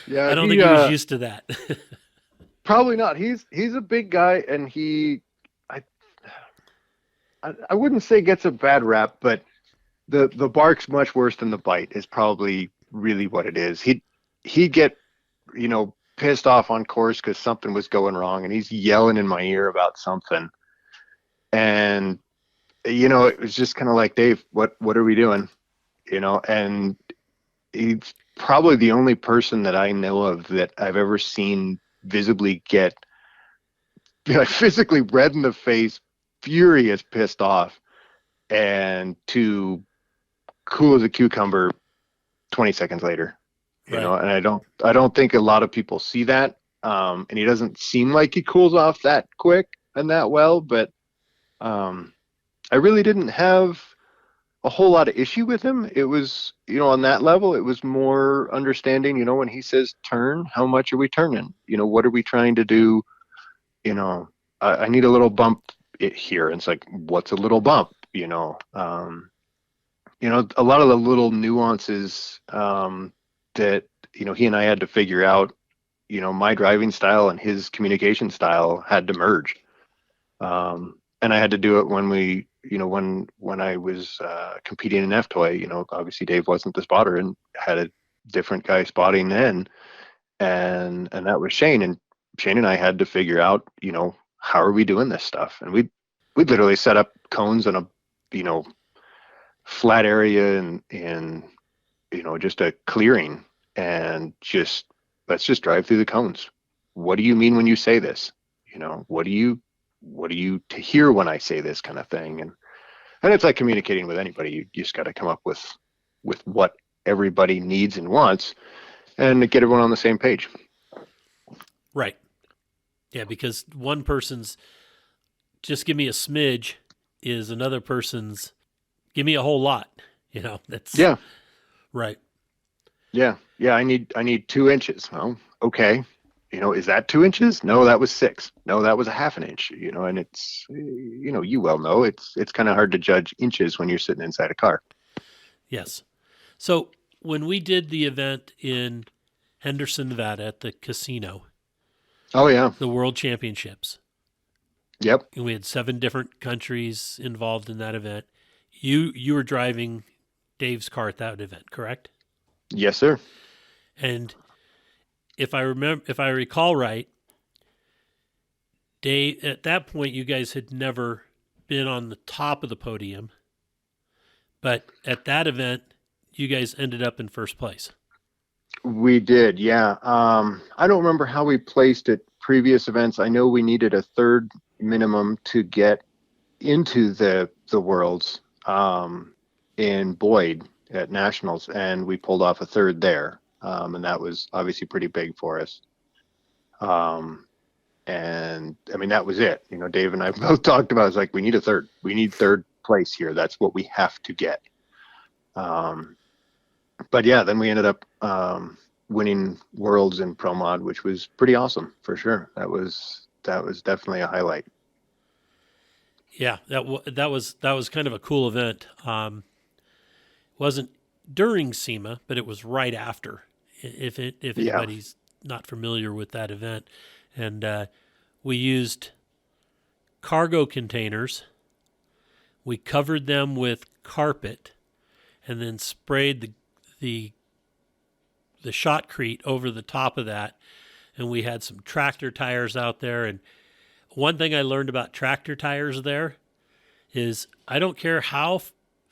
Yeah, I don't think he was used to that. probably not. He's a big guy, and I I wouldn't say gets a bad rap, but the bark's much worse than the bite is probably really what it is. He'd get, pissed off on course because something was going wrong, and he's yelling in my ear about something. And it was just kind of like, Dave, what are we doing? And he's probably the only person that I know of that I've ever seen visibly get physically red in the face, furious, pissed off, and to cool as a cucumber 20 seconds later. Right. And I don't think a lot of people see that. And he doesn't seem like he cools off that quick and that well, but I really didn't have a whole lot of issue with him. It was, on that level, it was more understanding, when he says turn, how much are we turning? What are we trying to do? I need a little bump here. And it's like, what's a little bump? A lot of the little nuances that, he and I had to figure out, my driving style and his communication style had to merge. And I had to do it when we, when I was competing in FTOY, obviously Dave wasn't the spotter and had a different guy spotting then. And that was Shane. And Shane and I had to figure out, how are we doing this stuff? And we literally set up cones on a, flat area and just a clearing, and let's just drive through the cones. What do you mean when you say this? What do you to hear when I say this, kind of thing? And it's like communicating with anybody. You just got to come up with what everybody needs and wants, and get everyone on the same page. Right. Yeah, because one person's just give me a smidge is another person's give me a whole lot. That's yeah. Right. Yeah. I need 2 inches. Well, okay. Is that 2 inches? No, that was 6. No, that was a half an inch. And it's, you well know it's kind of hard to judge inches when you're sitting inside a car. Yes. So when we did the event in Henderson, Nevada at the casino. Oh yeah. The World Championships. Yep. And we had 7 different countries involved in that event. You were driving Dave's car at that event, correct? Yes, sir. And if I recall right, Dave, at that point, you guys had never been on the top of the podium, but at that event, you guys ended up in first place. We did, yeah. I don't remember how we placed at previous events. I know we needed a third minimum to get into the Worlds in Boyd at Nationals, and we pulled off a third there. And that was obviously pretty big for us. And I mean, that was it. Dave and I both talked about, it's like, we need a third. We need third place here. That's what we have to get. But yeah, then we ended up winning Worlds in Pro Mod, which was pretty awesome for sure. That was definitely a highlight. Yeah, that was kind of a cool event. Wasn't during SEMA, but it was right after. If anybody's not familiar with that event, and we used cargo containers. We covered them with carpet, and then sprayed the shotcrete over the top of that, and we had some tractor tires out there. And one thing I learned about tractor tires there is I don't care how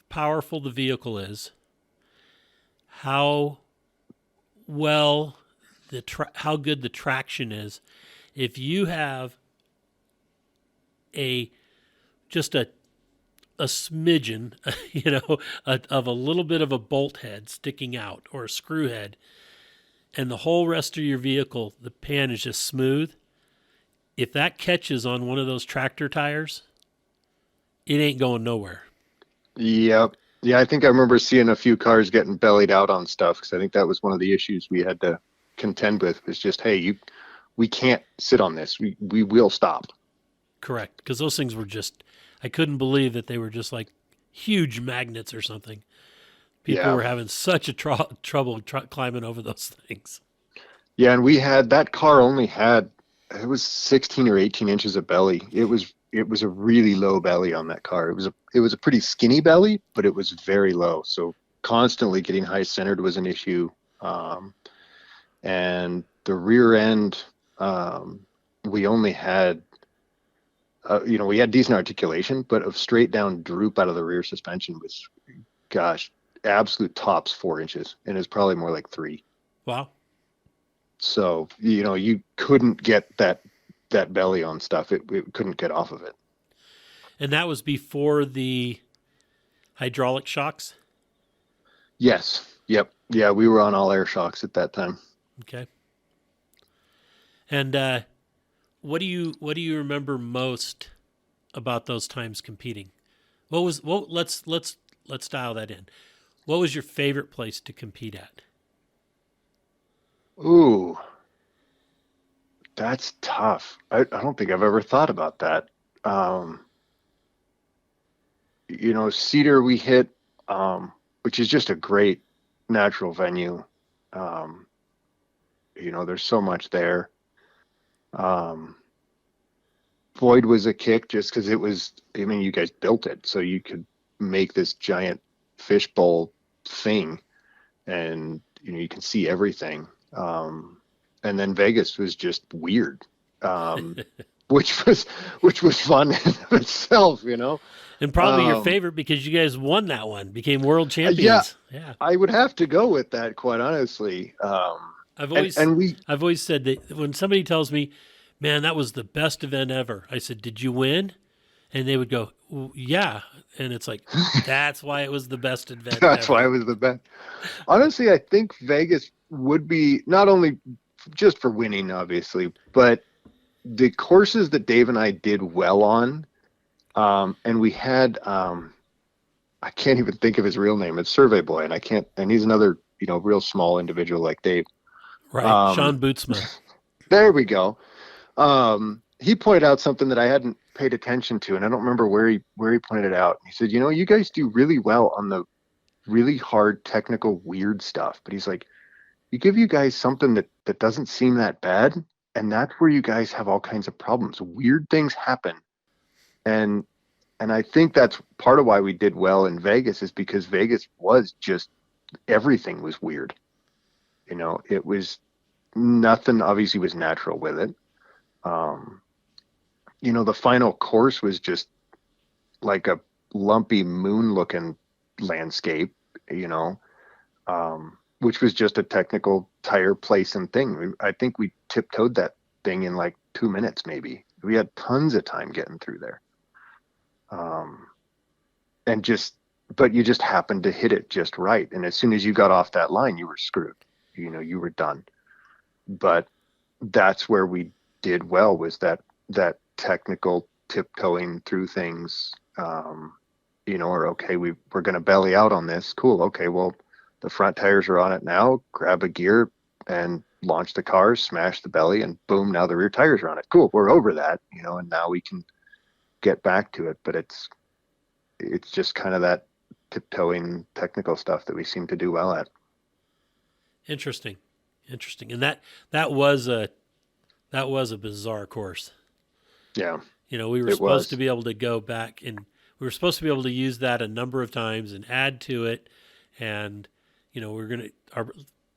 powerful the vehicle is, how well how good the traction is. If you have just a smidgen, of a little bit of a bolt head sticking out or a screw head, and the whole rest of your vehicle, the pan is just smooth, if that catches on one of those tractor tires, it ain't going nowhere. Yep. Yeah, I think I remember seeing a few cars getting bellied out on stuff, because I think that was one of the issues we had to contend with, was just, hey, we can't sit on this. We will stop. Correct, because those things were just, I couldn't believe that they were just like huge magnets or something. People Yeah. were having such a trouble climbing over those things. Yeah, and that car only had, it was 16 or 18 inches of belly. It was a really low belly on that car. It was a pretty skinny belly, but it was very low. So constantly getting high centered was an issue. And the rear end, we only had, we had decent articulation, but a straight down droop out of the rear suspension was, gosh, absolute tops 4 inches, and it's probably more like 3. Wow. So, you couldn't get that belly on stuff. It couldn't get off of it. And that was before the hydraulic shocks? Yes. Yep. Yeah, we were on all air shocks at that time. Okay. And what do you remember most about those times competing? Let's dial that in. What was your favorite place to compete at? Ooh, that's tough. I don't think I've ever thought about that. Cedar we hit, which is just a great natural venue. There's so much there. Floyd was a kick just because you guys built it, so you could make this giant fishbowl thing, and you can see everything. And then Vegas was just weird, which was fun in of itself, And probably your favorite because you guys won that one, became world champions. Yeah. I would have to go with that, quite honestly. I've always said that when somebody tells me, "Man, that was the best event ever," I said, "Did you win?" And they would go, "Yeah," and it's like, that's why it was the best event. That's why it was the best. Honestly, I think Vegas would be not only just for winning, obviously, but the courses that Dave and I did well on, and we had, I can't even think of his real name. It's Survey Boy, and he's another, real small individual like Dave. Right, Sean Bootsma. There we go. He pointed out something that I hadn't paid attention to, and I don't remember where he pointed it out. He said, you guys do really well on the really hard, technical, weird stuff. But he's like, you give you guys something that doesn't seem that bad, and that's where you guys have all kinds of problems. Weird things happen. And I think that's part of why we did well in Vegas, is because Vegas was just, everything was weird. It was, nothing obviously was natural with it. The final course was just like a lumpy moon looking landscape, which was just a technical tire placing thing. I think we tiptoed that thing in like 2 minutes, maybe. We had tons of time getting through there. But you just happened to hit it just right. And as soon as you got off that line, you were screwed. You were done. But that's where we did well, was that technical tiptoeing through things, or okay, we're going to belly out on this. Cool. Okay. Well, the front tires are on it now. Grab a gear and launch the car, smash the belly, and boom, now the rear tires are on it. Cool. We're over that, and now we can get back to it. But it's just kind of that tiptoeing technical stuff that we seem to do well at. Interesting. And that was a bizarre course. Yeah. We were supposed to be able to go back, and we were supposed to be able to use that a number of times and add to it. And, our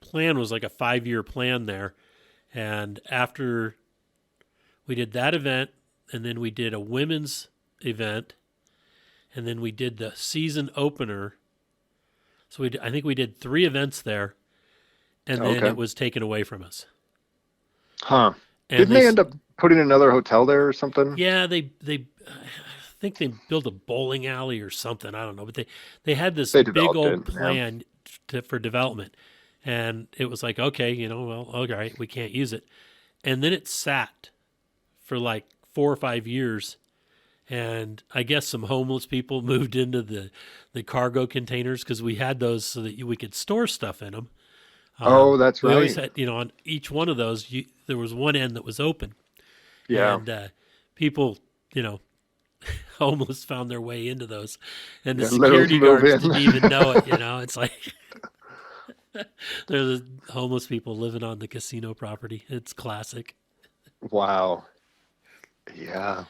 plan was like a 5-year plan there. And after we did that event, and then we did a women's event, and then we did the season opener. So I think we did 3 events there, and then it was taken away from us. Huh. And Didn't they end up putting another hotel there or something? Yeah, they I think they built a bowling alley or something. I don't know, but they had this big old plan for development, and it was like, okay, well, all right, we can't use it, and then it sat for like 4 or 5 years, and I guess some homeless people moved into the cargo containers because we had those so that we could store stuff in them. That's right. We always had, on each one of those, there was one end that was open. Yeah. And people, almost found their way into those, and the Yeah, let 'em security move guards in. didn't even know it. It's like they're the homeless people living on the casino property. It's classic. Wow. Yeah.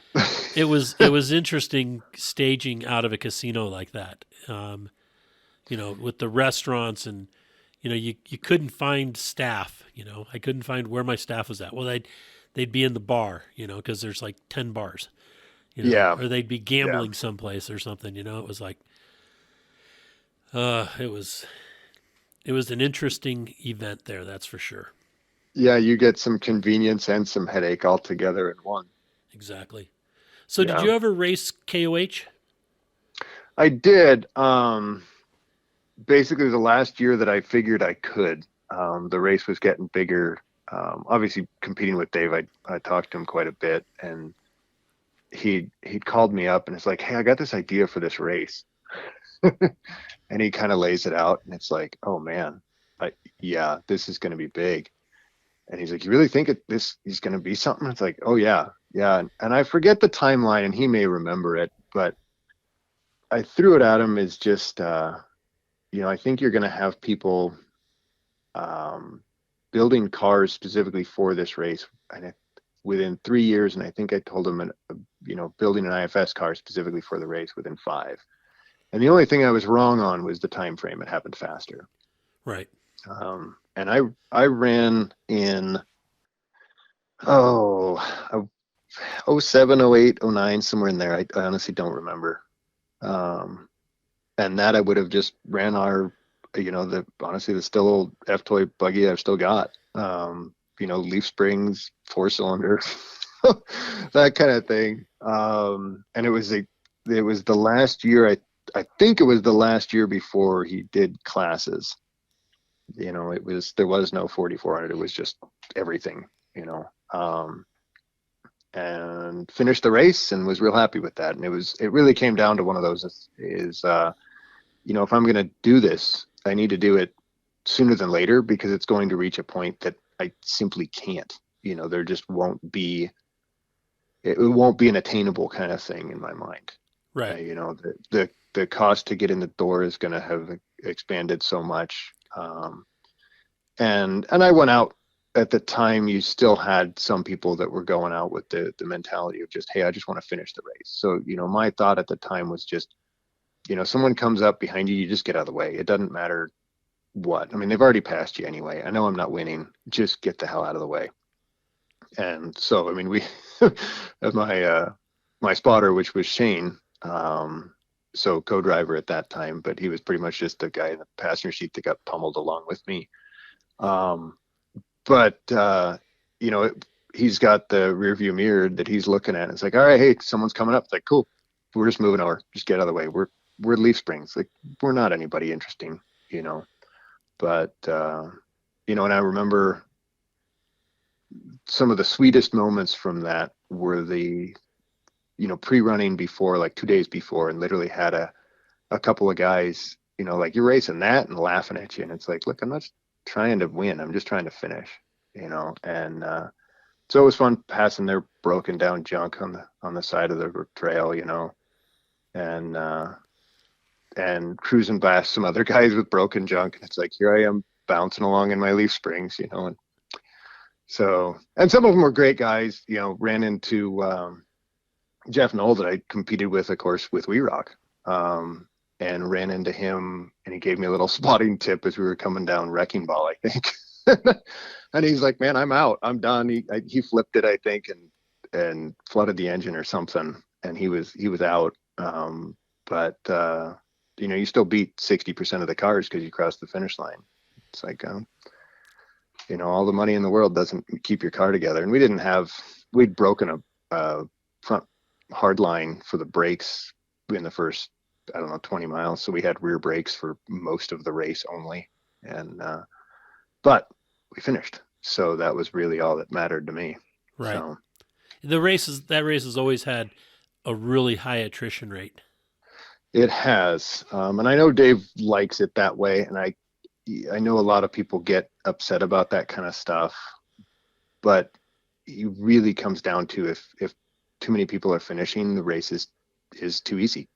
It was interesting staging out of a casino like that. With the restaurants and you couldn't find staff. I couldn't find where my staff was at. Well, they'd be in the bar, because there's like 10 bars, Yeah. or they'd be Yeah. gambling someplace or something. It was like it was an interesting event there, that's for sure. Yeah, you get some convenience and some headache all together in one. Exactly. So did Yeah. you ever race KOH? I did. Basically the last year that I figured I could. The race was getting bigger. Obviously competing with Dave, I talked to him quite a bit, and he'd called me up and it's like, hey, I got this idea for this race. And he kind of lays it out and it's like, oh man, yeah, this is going to be big. And he's like, you really think this is going to be something? It's like, oh yeah, yeah. And I forget the timeline and he may remember it, but I threw it at him as just, I think you're going to have people building cars specifically for this race within 3 years. And I think I told him, building an IFS car specifically for the race within 5. And the only thing I was wrong on was the time frame. It happened faster. Right. And I ran in 07, 08, 09, somewhere in there. I honestly don't remember. And that I would have just ran the still old F-toy buggy I've still got. Leaf springs, 4-cylinder, that kind of thing. And it was the last year. I think it was the last year before he did classes. There was no 4400. It was just everything, and finished the race and was real happy with that. And it really came down to one of those if I'm going to do this, I need to do it sooner than later, because it's going to reach a point that I simply can't, there just won't be, it won't be an attainable kind of thing in my mind. Right. The cost to get in the door is going to have expanded so much. And I went out at the time. You still had some people that were going out with the mentality of just, hey, I just want to finish the race. So, my thought at the time was just, someone comes up behind you, you just get out of the way. It doesn't matter what. I mean, they've already passed you anyway. I know I'm not winning. Just get the hell out of the way. And so, I mean, we, my spotter, which was Shane, so co-driver at that time, but he was pretty much just the guy in the passenger seat that got pummeled along with me. He's got the rear view mirror that he's looking at. It's like, all right, hey, someone's coming up. It's like, cool. We're just moving over. Just get out of the way. We're leaf springs. Like, we're not anybody interesting, but, and I remember some of the sweetest moments from that were the, pre-running before, like 2 days before, and literally had a couple of guys, like, you're racing that, and laughing at you. And it's like, look, I'm not trying to win. I'm just trying to finish, and so it was fun passing their broken down junk on the side of the trail, and cruising past some other guys with broken junk. And it's like, here I am bouncing along in my leaf springs, and so, and some of them were great guys, ran into, Jeff Knoll that I competed with, of course, with We Rock, and ran into him, and he gave me a little spotting tip as we were coming down Wrecking Ball, I think. And he's like, man, I'm out. I'm done. He flipped it, I think, and flooded the engine or something. And he was out. But you still beat 60% of the cars because you crossed the finish line. It's like, all the money in the world doesn't keep your car together. And we'd broken a front hard line for the brakes in the first, 20 miles. So we had rear brakes for most of the race only. And, but we finished. So that was really all that mattered to me. Right. So, that race has always had a really high attrition rate. It has. And I know Dave likes it that way. And I know a lot of people get upset about that kind of stuff, but it really comes down to if too many people are finishing, the race is is too easy.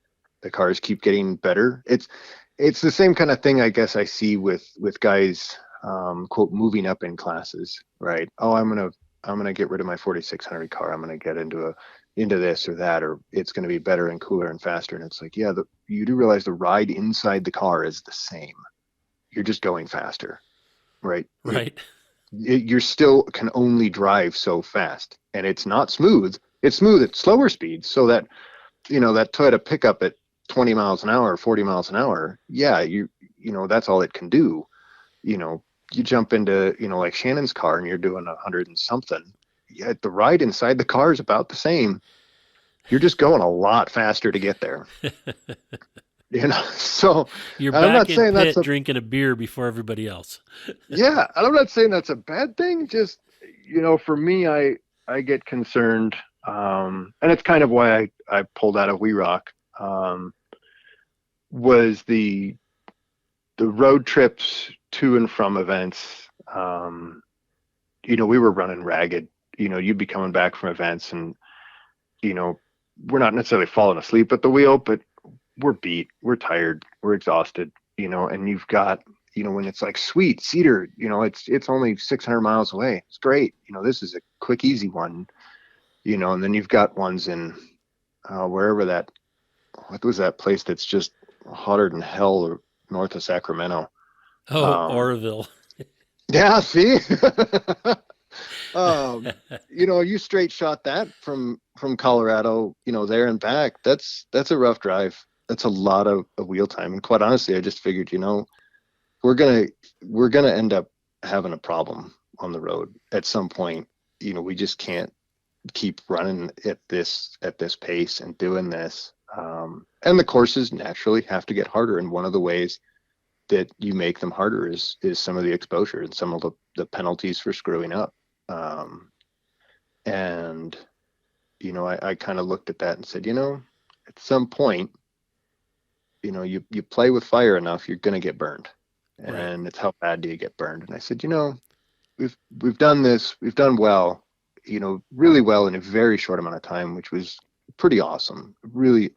The cars keep getting better. It's the same kind of thing, I guess, I see with guys, quote, moving up in classes, right? Oh, I'm gonna get rid of my 4600 car. I'm gonna get into this or that, or it's gonna be better and cooler and faster. And it's like, yeah, you do realize the ride inside the car is the same. You're just going faster, right? Right. You're still can only drive so fast, and it's not smooth. It's smooth at slower speeds, so that that Toyota pickup at 20 miles an hour, 40 miles an hour, yeah, that's all it can do. You jump into like Shannon's car and you're doing 100 and something. Yeah, the ride inside the car is about the same. You're just going a lot faster to get there. So You're I'm not back in saying pit that's drinking a beer before everybody else. yeah, and I'm not saying that's a bad thing. Just for me, I get concerned, and it's kind of why I pulled out of We Rock. Was the road trips to and from events. We were running ragged. You'd be coming back from events, and we're not necessarily falling asleep at the wheel, but we're beat, we're tired, we're exhausted. And you've got when it's like sweet Cedar, it's only 600 miles away. It's great. This is a quick, easy one. And then you've got ones in wherever what was that place that's just hotter than hell, or north of Sacramento. Oh, Oroville. Yeah, see. You straight shot that from Colorado, there and back. That's a rough drive. That's a lot of wheel time. And quite honestly, I just figured, we're gonna end up having a problem on the road at some point. We just can't keep running at this pace and doing this. And the courses naturally have to get harder. And one of the ways that you make them harder is some of the exposure and some of the penalties for screwing up. And I kind of looked at that and said, at some point, you play with fire enough, you're going to get burned. And It's how bad do you get burned? And I said, we've done this, we've done well, really well in a very short amount of time, which was pretty awesome. Really,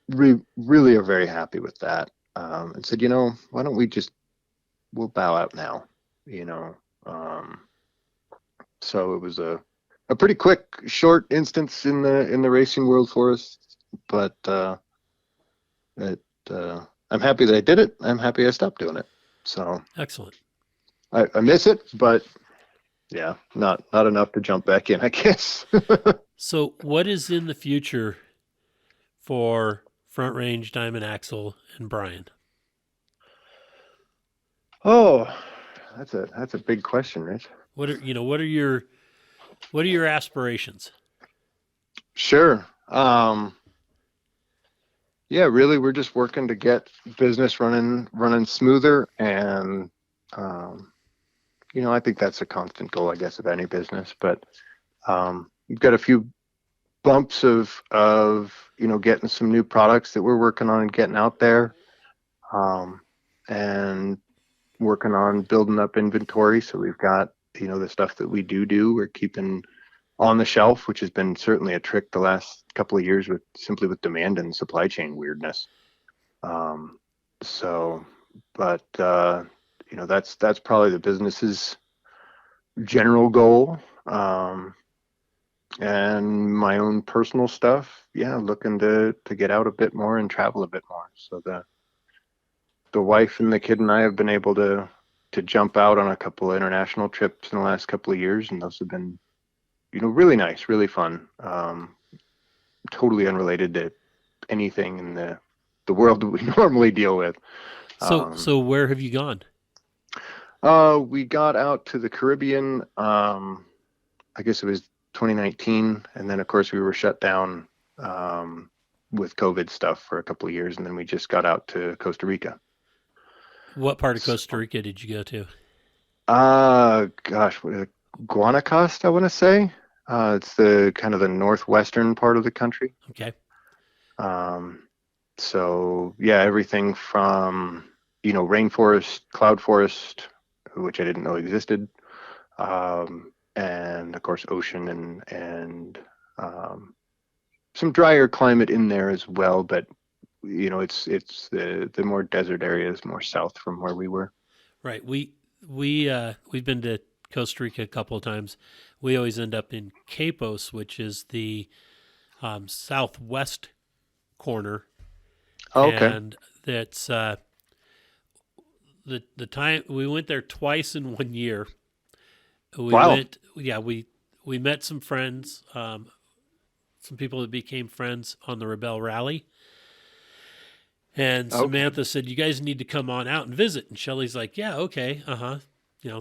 really are very happy with that. And said, why don't we'll bow out now, so it was a pretty quick, short instance in the racing world for us, but I'm happy that I did it. I'm happy I stopped doing it. So excellent. I miss it, but yeah, not enough to jump back in, I guess. So what is in the future for Front Range, Diamond Axle, and Brian? Oh, that's a big question, Rich. What are your aspirations? Sure. Yeah, really, we're just working to get business running smoother, and I think that's a constant goal, I guess, of any business. But we've got a few bumps of getting some new products that we're working on and getting out there, and working on building up inventory. So we've got the stuff that we do we're keeping on the shelf, which has been certainly a trick the last couple of years with demand and supply chain weirdness. That's probably the business's general goal. And my own personal stuff, looking to get out a bit more and travel a bit more. So the wife and the kid and I have been able to jump out on a couple of international trips in the last couple of years, and those have been really nice, really fun. Totally unrelated to anything in the world that we normally deal with. So where have you gone? We got out to the Caribbean. I guess it was 2019, and then of course we were shut down with COVID stuff for a couple of years, and then we just got out to Costa Rica. What part of Costa Rica did you go to? Guanacaste, I want to say. It's the kind of the northwestern part of the country. Okay. So yeah, everything from rainforest, cloud forest, which I didn't know existed, and of course ocean and drier climate in there as well, but it's the more desert areas more south from where we were. Right. We've been to Costa Rica a couple of times. We always end up in Capos, which is the southwest corner, Oh, okay. and that's the time we went there twice in 1 year. We Wow. went, yeah, we met some friends, some people that became friends on the Rebel Rally. And Okay. Samantha said, "You guys need to come on out and visit." And Shelly's like, "Yeah, okay,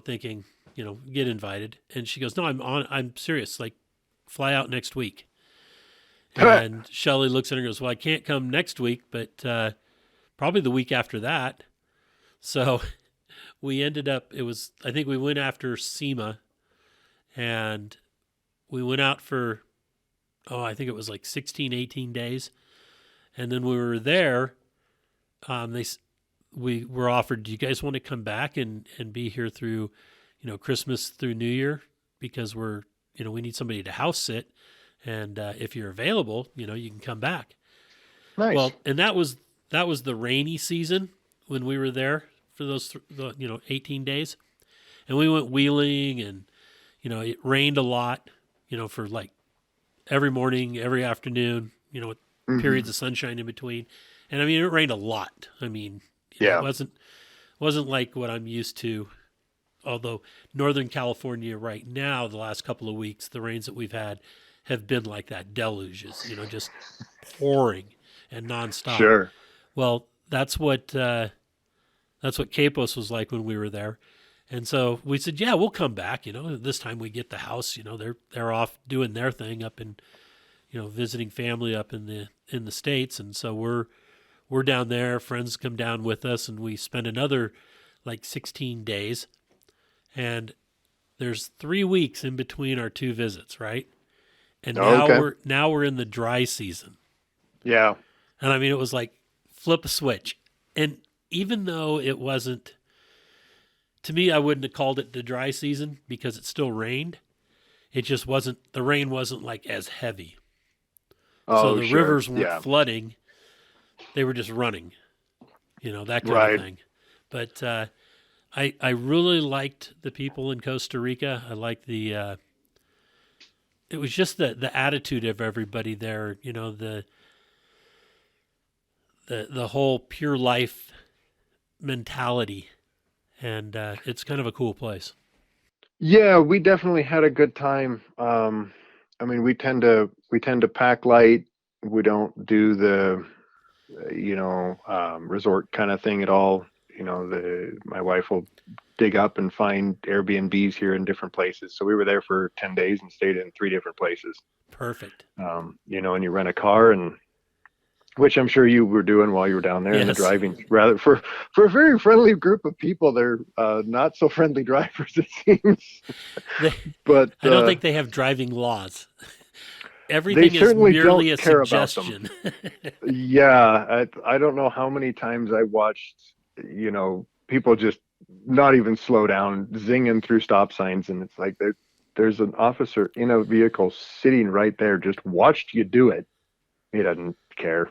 thinking, get invited." And she goes, "No, I'm serious. Like, fly out next week." And Shelly looks at her and goes, "Well, I can't come next week, but probably the week after that." So we ended up. I think we went after SEMA, and we went out for, I think it was like 16, 18 days, and then we were there. We were offered, "Do you guys want to come back and be here through, Christmas through New Year? Because we need somebody to house sit. And if you're available, you can come back." Nice. Well, and that was the rainy season when we were there for those 18 days. And we went wheeling, and it rained a lot, for like every morning, every afternoon, with periods of sunshine in between. And I mean, it rained a lot. I mean, Yeah. it wasn't like what I'm used to. Although Northern California right now, the last couple of weeks, the rains that we've had have been like that, deluges, just pouring and nonstop. Sure. Well, that's what Capos was like when we were there. And so we said, "Yeah, we'll come back. This time we get the house. They're off doing their thing up in, visiting family up in the States." And so we're down there. Friends come down with us, and we spend another like 16 days. And there's 3 weeks in between our two visits, right? And now we're in the dry season. Yeah. And I mean, it was like flip a switch. And even though it wasn't, to me, I wouldn't have called it the dry season because it still rained. It just wasn't, the rain wasn't like as heavy. So the rivers weren't flooding. They were just running, that kind of thing. But I really liked the people in Costa Rica. I liked it was just the attitude of everybody there, the whole pure life mentality. And it's kind of a cool place. Yeah, we definitely had a good time. I mean, we tend to pack light. We don't do the resort kind of thing at all. My wife will dig up and find Airbnbs here in different places. So we were there for 10 days and stayed in 3 different places. Perfect. And you rent a car, and which I'm sure you were doing while you were down there. Yes. And the driving, rather for a very friendly group of people, they're not so friendly drivers, it seems. But I don't think they have driving laws. Everything is merely a suggestion. Yeah, I don't know how many times I watched, people just not even slow down, zinging through stop signs, and it's like there's an officer in a vehicle sitting right there, just watched you do it. He doesn't care.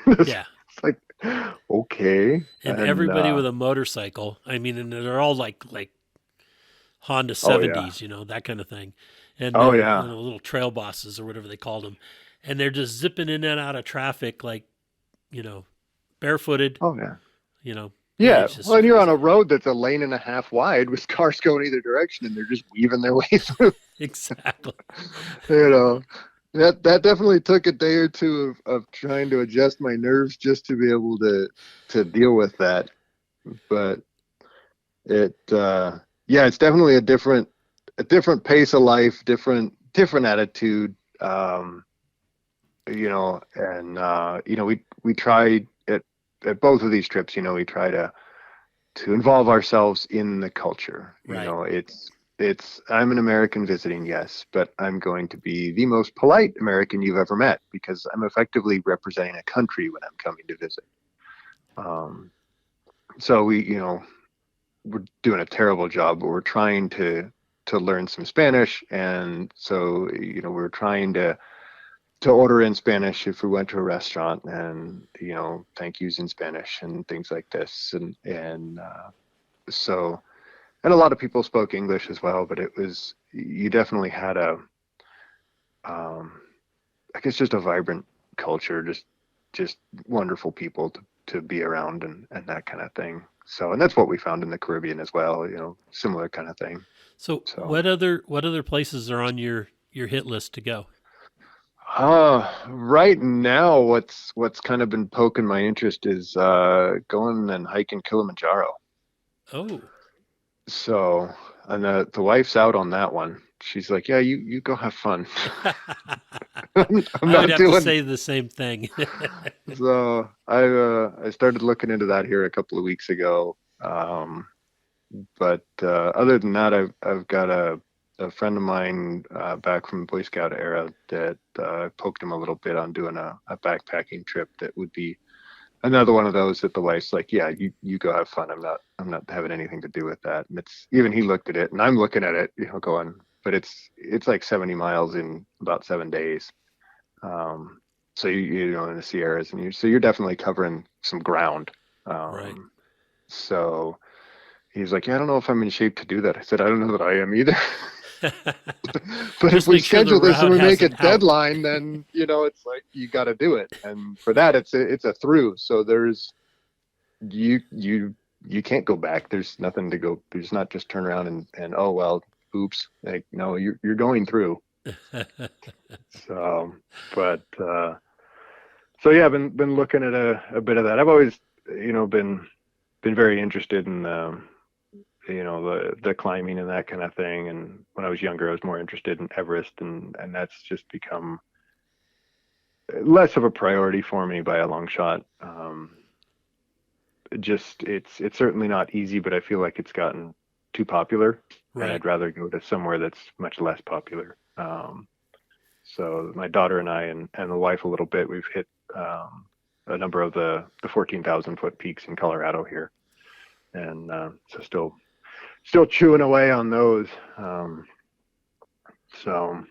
Yeah. It's like, okay. And everybody with a motorcycle, I mean, and they're all like Honda 70s, that kind of thing. And little trail bosses or whatever they called them. And they're just zipping in and out of traffic like, barefooted. Oh, yeah. Yeah. Well, and you're on a road that's a lane and a half wide with cars going either direction, and they're just weaving their way through. Exactly. That definitely took a day or two of trying to adjust my nerves just to be able to deal with that. But it's definitely a different pace of life, different attitude. And we tried at both of these trips, we try to involve ourselves in the culture. Right. It's I'm an American visiting, yes, but I'm going to be the most polite American you've ever met because I'm effectively representing a country when I'm coming to visit. So we're doing a terrible job, but we're trying to learn some Spanish, and so we're trying to to order in Spanish if we went to a restaurant, and thank yous in Spanish and things like this, and so, and a lot of people spoke English as well, but you definitely had I guess just a vibrant culture, just wonderful people to be around and that kind of thing. So, and that's what we found in the Caribbean as well, similar kind of thing. So, So, what other places are on your hit list to go? right now, what's kind of been poking my interest is going and hiking Kilimanjaro. Oh, So, and the wife's out on that one. She's like, yeah, you go have fun. I'm I would not have doing. to say the same thing. So I started looking into that here a couple of weeks ago. But other than that, I've got a friend of mine back from the Boy Scout era that poked him a little bit on doing a backpacking trip that would be another one of those that the wife's like, yeah, you go have fun. I'm not having anything to do with that. And it's even he looked at it, and I'm looking at it, going, but it's like 70 miles in about 7 days. So in the Sierras, and you're definitely covering some ground. Right. So he's like, yeah, I don't know if I'm in shape to do that. I said, I don't know that I am either. But if we schedule this and we make a deadline, then it's like you got to do it. And for that, it's a through. So there's you can't go back. There's nothing to go. There's not just turn around and oh well, oops. Like no, you're going through. So, but so yeah, I've been looking at a bit of that. I've always been very interested in the climbing and that kind of thing. And when I was younger, I was more interested in Everest, and that's just become less of a priority for me by a long shot. It's certainly not easy, but I feel like it's gotten too popular, Right. and I'd rather go to somewhere that's much less popular. So my daughter and I and the wife a little bit, we've hit a number of the 14,000 foot peaks in Colorado here, and so still chewing away on those. So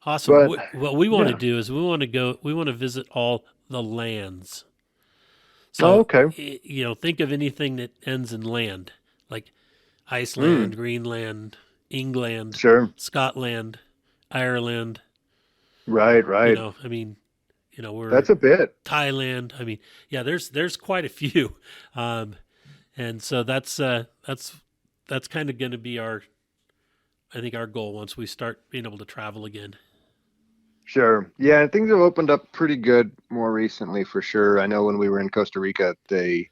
Awesome. but, What we want to yeah. do is we want to visit all the lands. So, okay. Think of anything that ends in land, like Iceland, Greenland, England, Sure. Scotland, Ireland. Right. We're That's a bit. Thailand. Yeah, there's quite a few, and so that's kind of going to be our goal once we start being able to travel again. Sure. Yeah, things have opened up pretty good more recently for sure. I know when we were in Costa Rica, we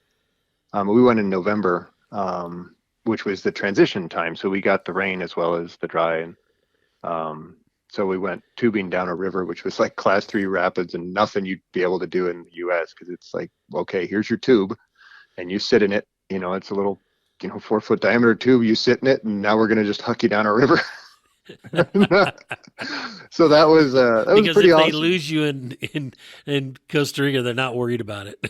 went in November, which was the transition time. So we got the rain as well as the dry. And so we went tubing down a river, which was like class 3 rapids and nothing you'd be able to do in the US, because it's like, okay, here's your tube and you sit in it. It's a little, 4-foot diameter tube. You sit in it, and now we're going to just huck you down a river. So that was because pretty if awesome. They lose you in Costa Rica, they're not worried about it.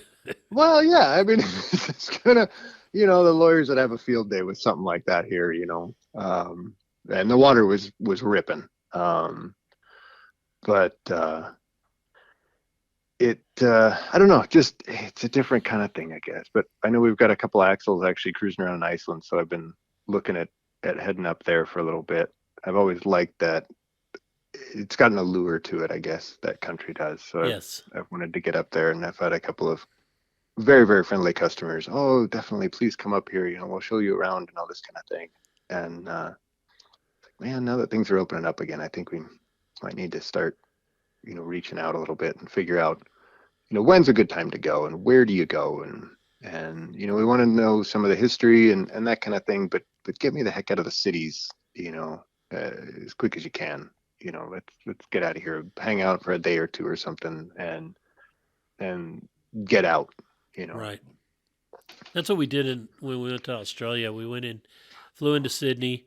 Well, yeah, it's gonna, the lawyers would have a field day with something like that here, and the water was ripping, but I don't know, just it's a different kind of thing, I guess. But I know we've got a couple axles actually cruising around in Iceland, so I've been looking at heading up there for a little bit. I've always liked that. It's got an allure to it, I guess, that country does. So Yes. I've wanted to get up there, and I've had a couple of very, very friendly customers. Oh, definitely, please come up here. We'll show you around and all this kind of thing. And man, now that things are opening up again, I think we might need to start, reaching out a little bit and figure out, when's a good time to go and where do you go, and we want to know some of the history and that kind of thing. But get me the heck out of the cities, as quick as you can. Let's get out of here, hang out for a day or two or something, and get out. Right. That's what we did when we went to Australia. We flew into Sydney,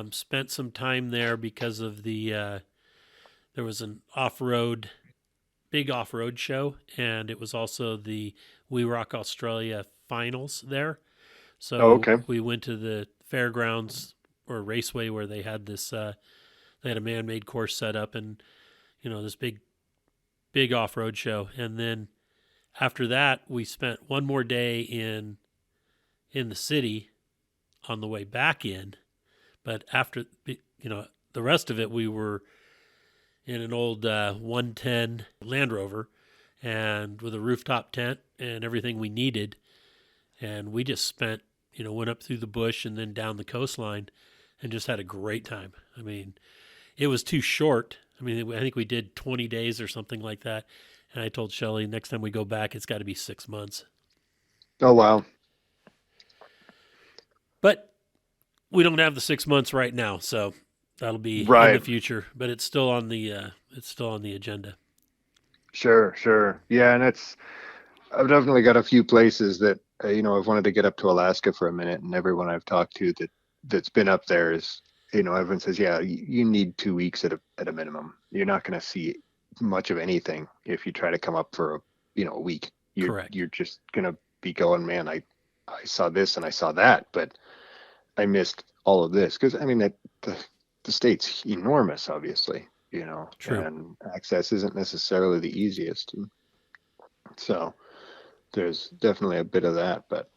spent some time there because of there was an big off-road show, and it was also the We Rock Australia finals there. So okay. We went to the fairgrounds or raceway where they had this, they had a man-made course set up, and this big off-road show. And then after that, we spent one more day in the city on the way back in. But after, the rest of it, we were in an old 110 Land Rover and with a rooftop tent and everything we needed. And we just spent, went up through the bush and then down the coastline and just had a great time. I mean, it was too short. I mean, I think we did 20 days or something like that. And I told Shelley, next time we go back, it's got to be 6 months. Oh, wow. But we don't have the 6 months right now, so that'll be in the future. But it's still on the agenda. Sure. Yeah, and I've definitely got a few places that I've wanted to get up to Alaska for a minute, and everyone I've talked to that's been up there is, everyone says, yeah, you need 2 weeks at a minimum. You're not going to see much of anything if you try to come up for a week. Correct. You're just going to be going, man, I saw this and I saw that, but I missed all of this because the state's enormous, obviously, True. and access isn't necessarily the easiest. And so there's definitely a bit of that, but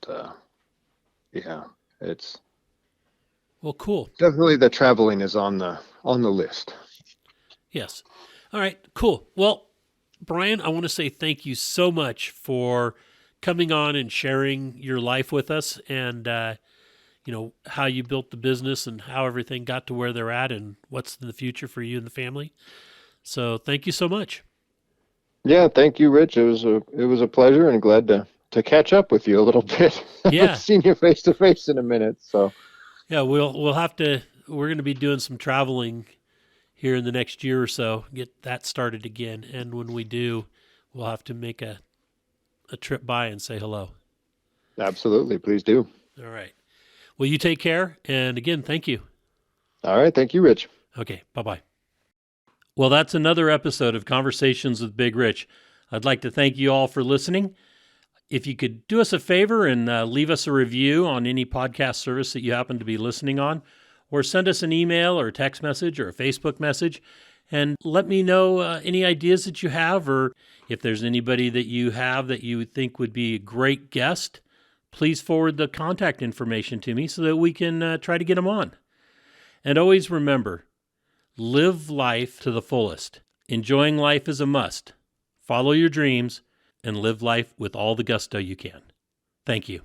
yeah, it's cool. Definitely the traveling is on the list. Yes. All right, cool. Well, Brian, I want to say thank you so much for coming on and sharing your life with us and, how you built the business and how everything got to where they're at and what's in the future for you and the family. So thank you so much. Yeah, thank you, Rich. It was a pleasure and glad to catch up with you a little bit. Yeah. I haven't seen you face to face in a minute, so. Yeah, we'll have to. We're going to be doing some traveling here in the next year or so. Get that started again, and when we do, we'll have to make a trip by and say hello. Absolutely, please do. All right. Well, you take care, and again, thank you. All right, thank you, Rich. Okay, bye-bye. Well, that's another episode of Conversations with Big Rich. I'd like to thank you all for listening. If you could do us a favor and leave us a review on any podcast service that you happen to be listening on, or send us an email or a text message or a Facebook message, and let me know any ideas that you have, or if there's anybody that you have that you think would be a great guest, please forward the contact information to me so that we can try to get them on. And always remember, live life to the fullest. Enjoying life is a must. Follow your dreams and live life with all the gusto you can. Thank you.